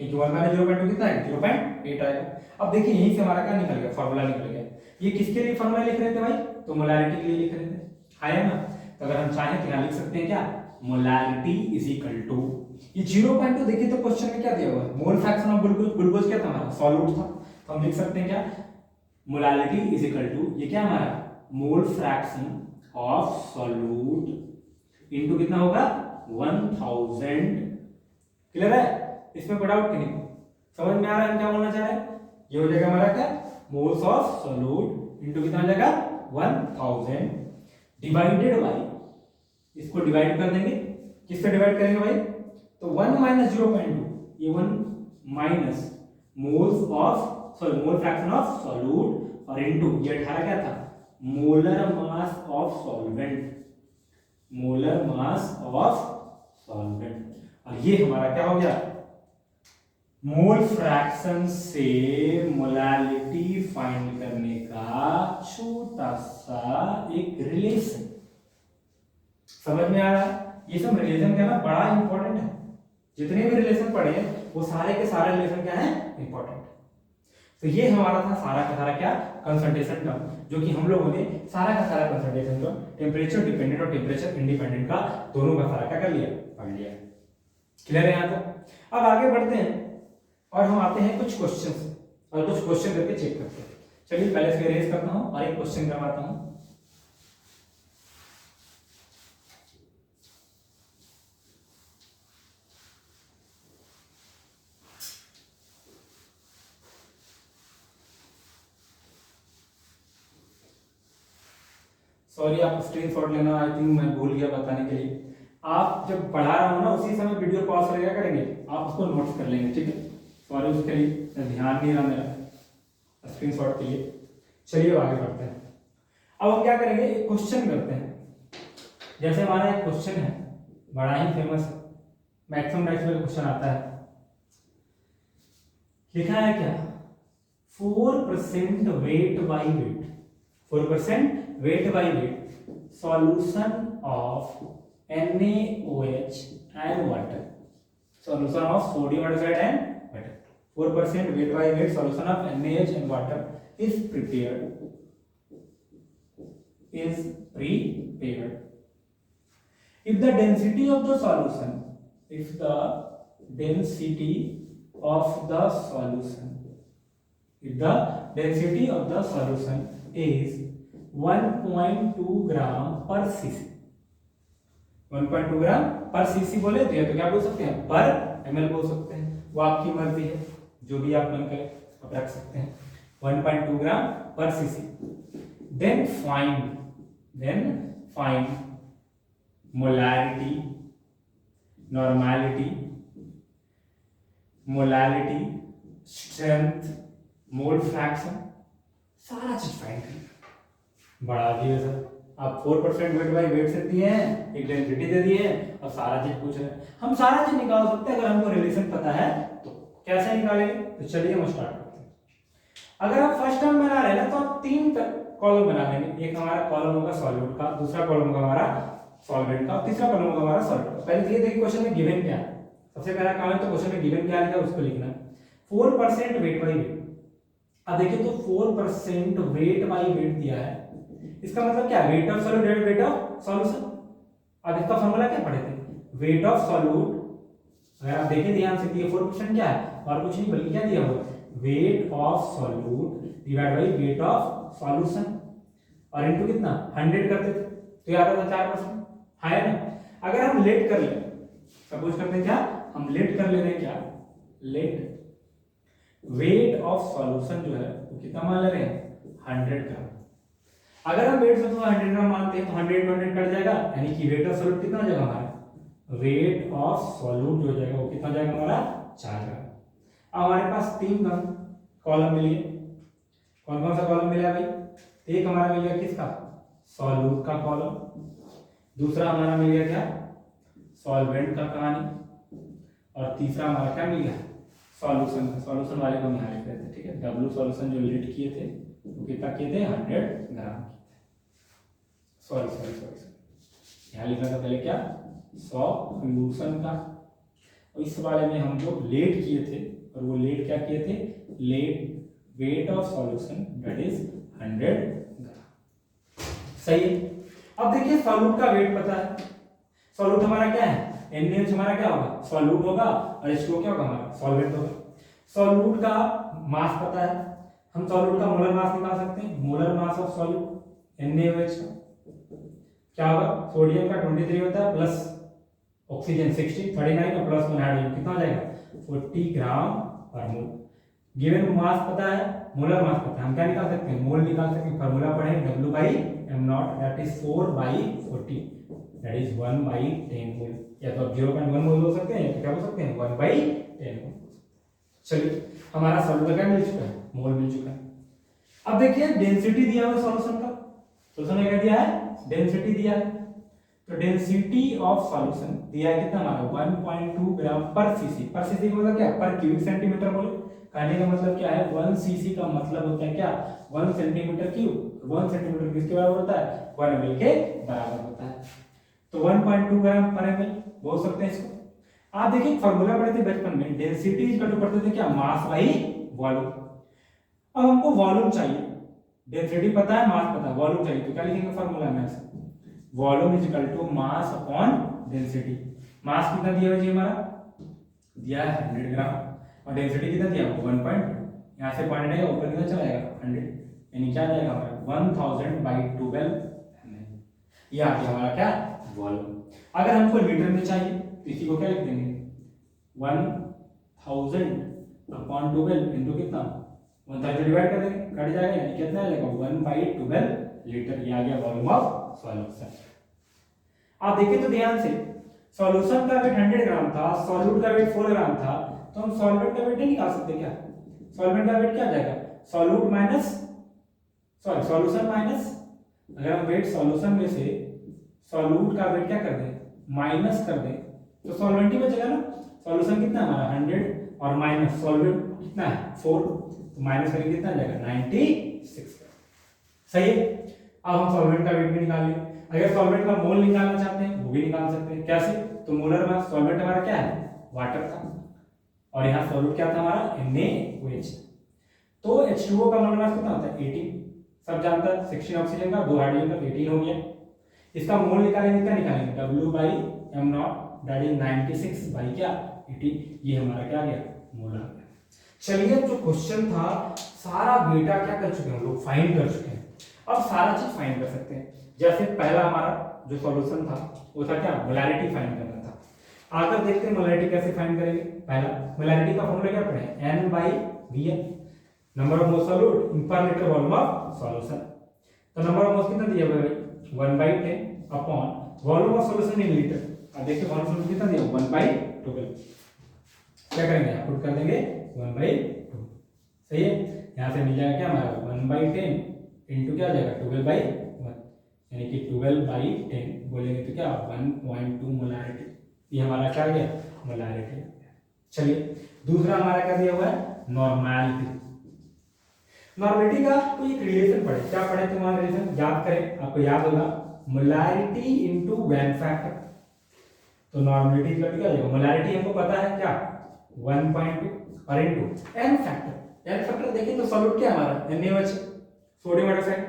S1: क्योंकि 1 माइनस 0.2 कितना है 0.8 आएगा। अब देखिए यहीं से हमारा क्या निकल गया फार्मूला निकल गया, ये किसके लिए फार्मूला लिख रहे थे भाई तो मोलैलिटी के लिए लिख रहे थे आया ना, तो अगर हम चाहें तो यहाँ लिख सकते हैं क्या मोलैलिटी इज इक्वल टू ये 0.2 देखिए तो क्वेश्चन में क्या दिया हुआ है mole fraction of glucose, glucose क्या था हमारा सॉल्यूट था, तो हम लिख सकते हैं क्या मोलैलिटी इज इक्वल टू ये क्या हमारा mole fraction of solute into कितना होगा 1000। क्लियर है, इसमें कोई डाउट नहीं, समझ में आ रहा है हम क्या बोलना चाह रहे हैं, ये हो जाएगा हमारा क्या मोल्स ऑफ सॉल्यूट इनटू कितना हो जाएगा 1000 डिवाइडेड बाय, इसको डिवाइड कर देंगे, किससे डिवाइड करेंगे भाई तो 1 माइनस 0.2 ये 1 minus moles of sorry mole fraction of solute और इनटू ये 18 क्या था molar mass of solvent, molar mass of solvent, और ये हमारा क्या हो गया मोल फ्रैक्शन से मोलैलिटी फाइंड करने का छोटा सा एक रिलेशन। समझ में आ रहा है, ये सब रिलेशन क्या है बड़ा इंपॉर्टेंट है, जितने भी रिलेशन पढ़े हैं वो सारे के सारे रिलेशन क्या है इंपॉर्टेंट। तो ये हमारा था सारा का सारा क्या कंसंट्रेशन टर्म, जो कि हम लोगों ने सारा का सारा कंसंट्रेशन टर्म टेम्परेचर डिपेंडेंट और टेम्परेचर इंडिपेंडेंट का दोनों का सारा क्या कर लिया पढ़ लिया। क्लियर है यहाँ तक, अब आगे बढ़ते हैं और हम आते हैं कुछ क्वेश्चंस और कुछ क्वेश्चन करके चेक करते हैं। चलिए पहले इसको इरेज करता हूं और एक क्वेश्चन करवाता हूं। सॉरी आप स्क्रीनशॉट लेना आई थिंक मैं भूल गया बताने के लिए, आप जब पढ़ा रहा हूं ना उसी समय वीडियो पॉज कर क्या करेंगे आप उसको नोट्स कर लेंगे, ठीक है। सॉरी उसके लिए ध्यान नहीं रहा मेरा, स्क्रीनशॉट के लिए। चलिए अब आगे बढ़ते हैं। अब हम क्या करेंगे, एक क्वेश्चन करते हैं। जैसे हमारा एक क्वेश्चन है, बड़ा ही फेमस, मैक्सिमम टाइप्स में क्वेश्चन आता है। लिखा है क्या, 4% weight by wait, 4% weight by wait solution of NaOH and water, solution of sodium hydroxide and water, 4% weight by weight solution of NaOH and water is prepared. If the density of the solution, if the density of the solution, if the density of the solution is 1.2 gram per cc, 1.2 gram पर CC बोले तो क्या बोल सकते हैं, पर ml बोल सकते हैं, वो आपकी मर्जी है, जो भी आप मन करे आप रख सकते हैं, 1.2 ग्राम पर cc. Then find molarity, normality, molarity, strength, mole fraction, सारा चीज फाइंड करना। बड़ा दिया सर, आप 4% वेट बाई वेट से दिए हैं, एक डेंसिटी दे दिए हैं और सारा चीज पूछ रहे हैं। हम सारा चीज निकाल सकते हैं अगर हमको रिलेशन पता है तो। कैसे निकालेंगे, तो चलिए हम स्टार्ट करते हैं। अगर आप फर्स्ट टर्म बना रहे हैं ना तो आप 3 कॉलम बना लेंगे। एक हमारा कॉलम होगा सॉल्यूट का, दूसरा कॉलम होगा हमारा सॉल्वेंट का, तीसरा कॉलम होगा हमारा सॉल्वेंट का। पहले ये देखिए क्वेश्चन में गिवन क्या है। सबसे पहला काम है तो क्वेश्चन में गिवन क्या लिखा है उसको लिखना है। 4% वेट बाई वेट। अब देखिए तो 4% वेट बाई वेट दिया है, इसका मतलब क्या, weight of solute divided wait of solution. अब इसका फार्मूला क्या पढ़े थे, वेट ऑफ सॉल्यूट, अगर आप देखें ध्यान से, दिए 4% क्या है और कुछ नहीं बल्कि क्या दिया हुआ है, weight of solute divide by wait of solution, और इनटू कितना 100 करते थे तो याद आता 4%, है ना। अगर हम लेट कर ले, सपोज करते हैं क्या, हम लेट कर ले रहे हैं क्या, लेट वेट ऑफ सॉल्यूशन जो है वो कितना मान ले रहे हैं, 100 ग्राम। अगर हम वेट से 100 ग्राम मानते हैं तो 100 में 100 कट जाएगा, यानी कि वेट ऑफ सॉल्यूट कितना हो जाएगा हमारा, वेट ऑफ सॉल्यूट जो हो जाएगा वो कितना जाएगा हमारा, 4 ग्राम। अब हमारे पास 3 कॉलम मिले, कौन कौन सा कॉलम मिला भाई, एक हमारा मिल गया किसका, सॉल्यूट का कॉलम, दूसरा हमारा मिल गया क्या, सॉल्वेंट का कहानी, और तीसरा हमारा क्या मिल गया, सॉल्यूशन का। सॉल्यूशन वाले को हम यहाँ लिख रहे थे, ठीक है। डब्ल्यू सॉल्यूशन जो लीड किए थे वो कितना किए थे, 100 ग्राम। सॉरी यहाँ लिखा था पहले क्या, सॉल्यूशन का, और इस वाले में हम जो लेट किए थे, और वो लेट क्या किए थे, let weight of solution that is 100 gram. सही है। अब देखिए सॉल्यूट का वेट पता है, सॉल्यूट हमारा क्या है, NaOH हमारा क्या होगा, सॉल्यूट होगा, और H2O क्या होगा हमारा, सॉल्वेंट होगा। सॉल्यूट का मास पता है, हम सॉल्यूट का मोलर मास निकाल सकते हैं, molar mass of solute NaOH का क्या होगा, सोडियम का 23 होता है, प्लस ऑक्सीजन 60, 39 और प्लस 1 हाइड्रोजन कितना हो जाएगा, 40 ग्राम पर मोल। गिवन मास पता है, मोलर मास पता है, हम क्या निकाल सकते हैं, मोल निकाल सकते हैं। फार्मूला पढ़े W/m0 that is 4/40 that is 1/10 मोल, या तो आप 0.1 मोल बोल सकते हैं या तो क्या बोल सकते हैं 1/10 मोल। चलिए हमारा सॉल्यूशन क्या मिल चुका है, मोल मिल चुका है। अब देखिए डेंसिटी दिया हुआ सॉल्यूशन का, सॉल्यूशन ने क्या दिया है, डेंसिटी दिया है, तो डेंसिटी ऑफ सॉल्यूशन दिया है कितना हमारा, 1.2 ग्राम पर सीसी। पर सीसी का मतलब क्या, पर क्यूबिक सेंटीमीटर बोले, कहने का मतलब क्या है, 1 सीसी का मतलब होता है क्या, 1 सेंटीमीटर क्यूब, 1 सेंटीमीटर किसके बराबर होता है, 1 ml के बराबर होता है। तो 1.2 ग्राम पर ml बोल सकते हैं इसको। आप देखिए फार्मूला पढ़े थे बचपन में, डेंसिटी इक्वल टू पढ़ते थे क्या, मास बाई वॉल्यूम। अब हमको वॉल्यूम चाहिए, डेंसिटी पता है, मास पता है, वॉल्यूम चाहिए, तो क्या लिखेंगे फार्मूला में, volume is equal to mass upon density. Mass कितना दिया है जी हमारा, दिया है 100 ग्राम, और डेंसिटी कितना दिया है 1.2, यहाँ से पॉइंट आएगा ऊपर कितना चला जाएगा 100, यानी क्या जाएगा हमारा 1000/12 ml। ये आ गया हमारा क्या, वॉल्यूम। अगर हमको लीटर में चाहिए तो इसी को क्या लिख देंगे, 1000/12 इंटू कितना, 1000 डिवाइड कर देंगे, कट जाएगा, यानी कितना आ जाएगा 1/12 लीटर। ये आ गया वॉल्यूम ऑफ सॉल्यूशन। आप देखिए तो ध्यान से, सॉल्यूशन का वेट 100 ग्राम था, सॉल्यूट का वेट 4 ग्राम था, तो हम सॉल्वेंट का वेट नहीं निकाल सकते क्या, सॉल्वेंट का वेट क्या आ जाएगा, solute minus sorry solution minus, अगर हम वेट सॉल्यूशन में से सॉल्यूट का वेट क्या कर दें माइनस कर दें तो सॉल्वेंट ही बचेगा ना। सॉल्यूशन कितना हमारा 100 और माइनस सॉल्वेंट कितना है 4, तो माइनस करेंगे कितना आ जाएगा 96। सही है। अब हम सॉल्वेंट का वेट भी निकाल लें। अगर सॉल्वेंट का मोल निकालना चाहते हैं वो भी निकाल सकते हैं। कैसे? तो मोलर मास, सॉल्वेंट हमारा क्या है वाटर था और यहाँ सॉल्यूट क्या था हमारा NaOH। तो H2O का मोलर मास कितना होता है 18, सब जानता है। 16 ऑक्सीजन का 2 हाइड्रोजन का 18 हो गया। इसका मोल निकालेंगे, क्या निकालेंगे W/m0 दैट इज 96 बाई क्या 18। ये हमारा क्या आ गया मोल आ गया। चलिए जो क्वेश्चन था सारा डेटा क्या कर चुके हैं हम लोग फाइंड कर चुके हैं। अब सारा चीज फाइंड कर सकते हैं। जैसे पहला हमारा जो सॉल्यूशन था वो था क्या मोलैरिटी फाइंड करना था। आकर देखते हैं मोलैरिटी कैसे फाइंड करेंगे। पहला मोलैरिटी का फॉर्मूला क्या पढ़े N/Vn, number of mole solute पर लीटर वॉल्यूम ऑफ सॉल्यूशन। तो नंबर ऑफ मोल्स कितना दिया हुआ है 1/10 upon volume of solution in litre. अब देखिए वॉल्यूम सॉल्यूशन कितना दिया 1/12। क्या करेंगे यहाँ पुट कर देंगे 1/2। सही है। यहाँ से मिल जाएगा क्या हमारा 1/10 इंटू क्या आ जाएगा 12/1 यानी कि 12/10 बोलेंगे तो क्या 1.2 मोलैरिटी। ये हमारा क्या आ गया मोलैरिटी। चलिए दूसरा हमारा क्या दिया हुआ है नॉर्मैलिटी। नॉर्मैलिटी का कोई एक रिलेशन पढ़े, क्या पढ़े तो वहां रिलेशन याद करें, आपको याद होगा मोलैरिटी इनटू वैन फैक्टर। तो नॉर्मैलिटी का क्या होगा मोलैरिटी हमको पता है क्या 1.2 और into N factor. N factor देखें तो सॉल्यूट क्या हमारा NaOH सोडियम हाइड्रोक्साइड।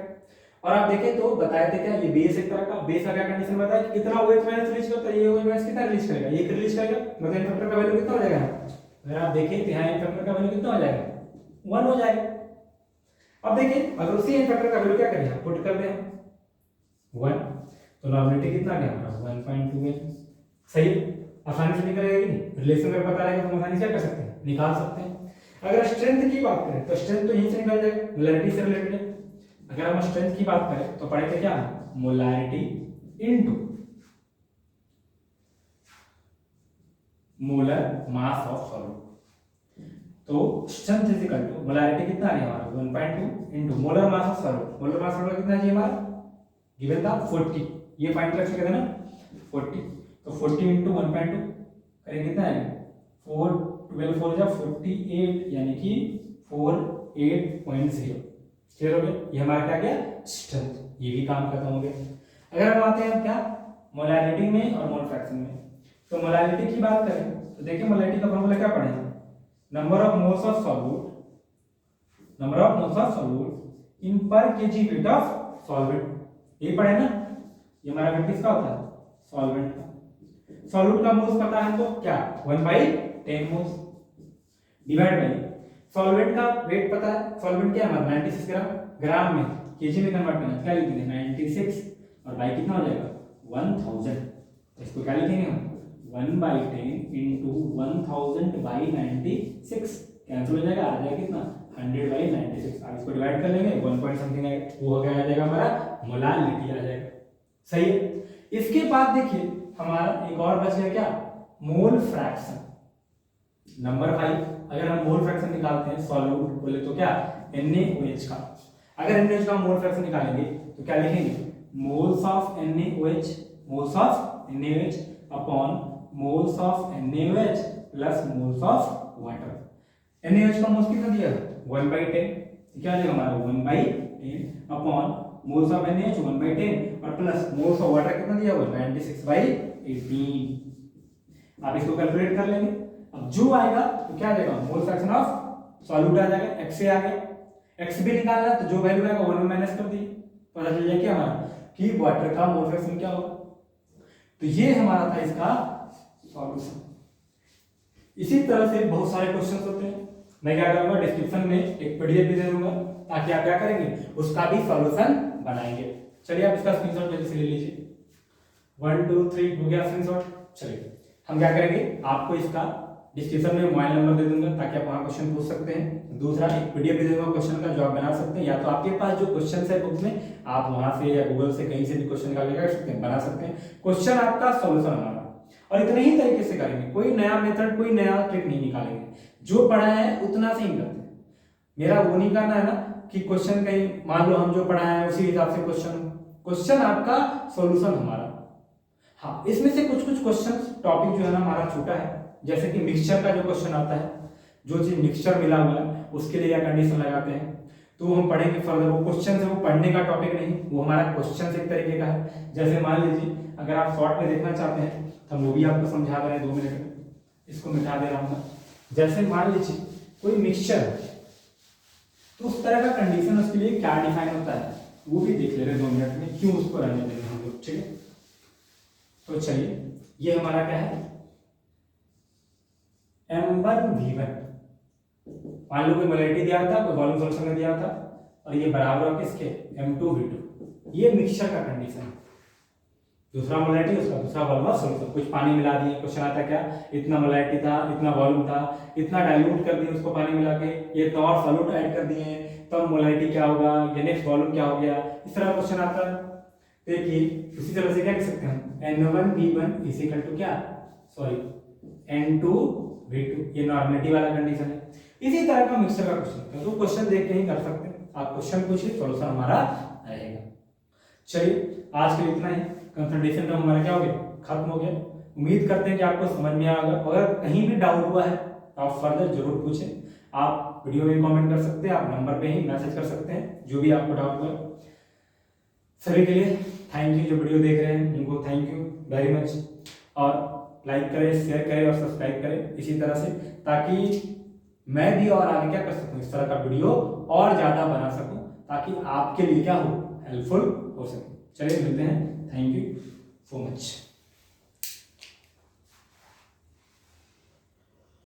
S1: और आप देखें तो बताए थे क्या ये बेस एक तरह का बेस का क्या कंडीशन बताया कि कितना OH माइनस रिलीज करता है, ये OH माइनस कितना रिलीज करेगा एक रिलीज करेगा, मतलब एन फैक्टर का वैल्यू कितना हो जाएगा। अगर आप देखें तो यहाँ एन फैक्टर का वैल्यू कितना हो जाएगा 1 हो जाएगा। अब देखिए अगर उसी एन फैक्टर का वैल्यू क्या करें पुट कर दें 1 तो नॉर्मलिटी कितना आ गया हमारा 1.2 है। सही आसानी से निकलेगा कि नहीं, रिलेशन में पता रहेगा तो हम आसानी से क्या कर सकते हैं निकाल सकते हैं। अगर स्ट्रेंथ की बात करें तो स्ट्रेंथ तो यहीं से निकल जाएगा मोलैरिटी से रिलेटेड है। अगर हम स्ट्रेंथ की बात करें तो पढ़े थे क्या molarity into molar mass of solute. तो strength is equal to molarity कितना आ गया हमारा 1.2 into molar mass of solute. Molar mass of कितना चाहिए हमारा गिवन था 40, ये फाइंड कर चुके थे ना 40। तो 40 इनटू 1.2 करेंगे कितना आएगा 4 12 4 जा 48 यानी कि 48.0। क्लियर हो गया। ये हमारा क्या गया स्ट्रेंथ, ये भी काम खत्म हो गया। अगर हम आते हैं क्या मोलैरिटी में और मोल फ्रैक्शन में, तो मोलैरिटी की बात करें तो देखिए मोलैरिटी का फॉर्मूला क्या पढ़े number of moles of solute in पर केजी वेट ऑफ सॉल्वेंट। ये पढ़े ना, ये हमारा वेट किसका होता है सॉल्वेंट का। सॉल्यूट का मोल्स पता है तो क्या 1/10 मोल्स डिवाइड बाय सॉल्वेंट का वेट पता है। सॉल्वेंट क्या है हमारा 96 ग्राम, ग्राम में केजी में कन्वर्ट करना क्या लिखेंगे 96 और बाई कितना हो जाएगा 1000। तो इसको क्या लिखेंगे हम 1/10 इंटू 1000/96 कैंसिल हो जाएगा, आ जाएगा कितना 100/96। अब इसको डिवाइड कर लेंगे 1 पॉइंट समथिंग आएगा, वो क्या आ जाएगा हमारा मोलालिटी आ जाएगा। सही है। इसके बाद देखिए हमारा एक और बच गया क्या मोल फ्रैक्शन नंबर 5। अगर हम मोल फ्रैक्शन निकालते हैं सॉल्यूट बोले तो क्या NaOH का। अगर NaOH का मोल फ्रैक्शन निकालेंगे तो क्या लिखेंगे moles of NaOH upon moles of NaOH plus moles of water. NaOH का मोल्स कितना दिया 1/10, क्या आ जाएगा हमारा 1/10 अपॉन मोल्स ऑफ NaOH 1/10 और प्लस मोल्स ऑफ वाटर कितना दिया हुआ 96/18। आप इसको कैलकुलेट कर लेंगे। अब जो आएगा तो क्या आ जाएगा मोल फ्रैक्शन ऑफ सॉल्यूट आ जाएगा, x से आ गया। x भी निकालना है तो जो वैल्यू आएगा 1 में माइनस कर दिए, पता चल जाएगा क्या हमारा कि वाटर का मोल फ्रैक्शन क्या होगा। तो ये हमारा था इसका सॉल्यूशन। इसी तरह से बहुत सारे क्वेश्चंस होते हैं। मैं क्या करूंगा डिस्क्रिप्शन में एक पीडीएफ भी दे दूंगा ताकि आप क्या करेंगे उसका भी सॉल्यूशन बनाएंगे। चलिए आप इसका स्क्रीनशॉट जल्दी से ले लीजिए। 1 2 3 हो गया स्क्रीनशॉट। चलिए हम क्या करेंगे आपको इसका डिस्क्रिप्शन में मोबाइल नंबर दे दूंगा ताकि आप वहां क्वेश्चन पूछ सकते हैं। दूसरा एक पीडीएफ दे दूंगा क्वेश्चन का जो आप बना सकते हैं, या तो आपके पास जो क्वेश्चन है बुक में आप वहां से या गूगल से कहीं से भी क्वेश्चन निकाल के कर सकते हैं, बना सकते हैं। क्वेश्चन आपका सॉल्यूशन हमारा, और इतने ही तरीके से करेंगे, कोई नया मेथड कोई नया ट्रिक नहीं निकालेंगे, जो पढ़ा है उतना से ही करते हैं। मेरा वो नहीं करना है ना कि क्वेश्चन कहीं मान लो हम जो पढ़ाए हैं उसी हिसाब से क्वेश्चन आपका सॉल्यूशन हमारा। हाँ, इसमें से कुछ कुछ क्वेश्चन टॉपिक जो है ना हमारा छूटा है, जैसे कि मिक्सचर का जो क्वेश्चन आता है, जो चीज मिक्सचर मिला हुआ है उसके लिए क्या कंडीशन लगाते हैं, तो हम पढ़ेंगे फर्दर। वो क्वेश्चन से वो पढ़ने का टॉपिक नहीं, वो हमारा क्वेश्चन से एक तरीके का है। जैसे मान लीजिए अगर आप शॉर्ट में देखना चाहते हैं तो हम वो भी आपको समझा रहे हैं 2 मिनट में, इसको मिटा दे रहा हूँ मैं। जैसे मान लीजिए कोई मिक्सचर है तो उस तरह का कंडीशन उसके लिए क्या डिफाइन होता है वो भी देख ले रहे हैं 2 मिनट में, क्यों उसको रहने देंगे हम लोग, ठीक है। तो चलिए ये हमारा क्या है M1V1, मान लो कोई मोलैरिटी दिया था, कोई वॉल्यूम सॉल्यूशन में दिया था और ये बराबर है किसके M2V2, ये मिक्सचर का कंडीशन है। दूसरा मोलैरिटी उसका दूसरा वॉल्यूम सॉल्यूशन, कुछ पानी मिला दिए, क्वेश्चन आता क्या इतना मोलैरिटी था, इतना वॉल्यूम था, इतना डाइल्यूट कर दिए उसको पानी मिला के, ये तो और सॉल्यूट ऐड कर दिए तब मोलैरिटी क्या होगा, ये नेक्स्ट वॉल्यूम क्या हो गया, इस तरह क्वेश्चन आता है। देखिए उसी तरह से क्या कह सकते हैं N1V1 इज इक्वल टू क्या, सॉरी N2V2, ये नॉर्मलिटी वाला कंडीशन है। इसी तरह का मिक्सचर का क्वेश्चन है, तो क्वेश्चन देख के ही कर सकते हैं आप, क्वेश्चन पूछिए सॉल्यूशन हमारा रहेगा। चलिए आज के लिए इतना ही, कंसंट्रेशन टर्म हमारा क्या हो गया, खत्म हो गया। उम्मीद करते हैं कि आपको समझ में आएगा। अगर कहीं भी डाउट हुआ है तो आप फर्दर जरूर पूछें, आप वीडियो में कमेंट कर सकते हैं, आप नंबर पे ही मैसेज कर सकते हैं, जो भी आपको डाउट हुआ। सभी के लिए थैंक यू, जो वीडियो देख रहे हैं उनको थैंक यू वेरी मच, और लाइक करें, शेयर करें और सब्सक्राइब करें इसी तरह से, ताकि मैं भी और आगे क्या कर सकूं, इस तरह का वीडियो और ज़्यादा बना सकूं, ताकि आपके लिए क्या हो, हेल्पफुल हो सके। चलिए मिलते हैं, थैंक यू सो मच।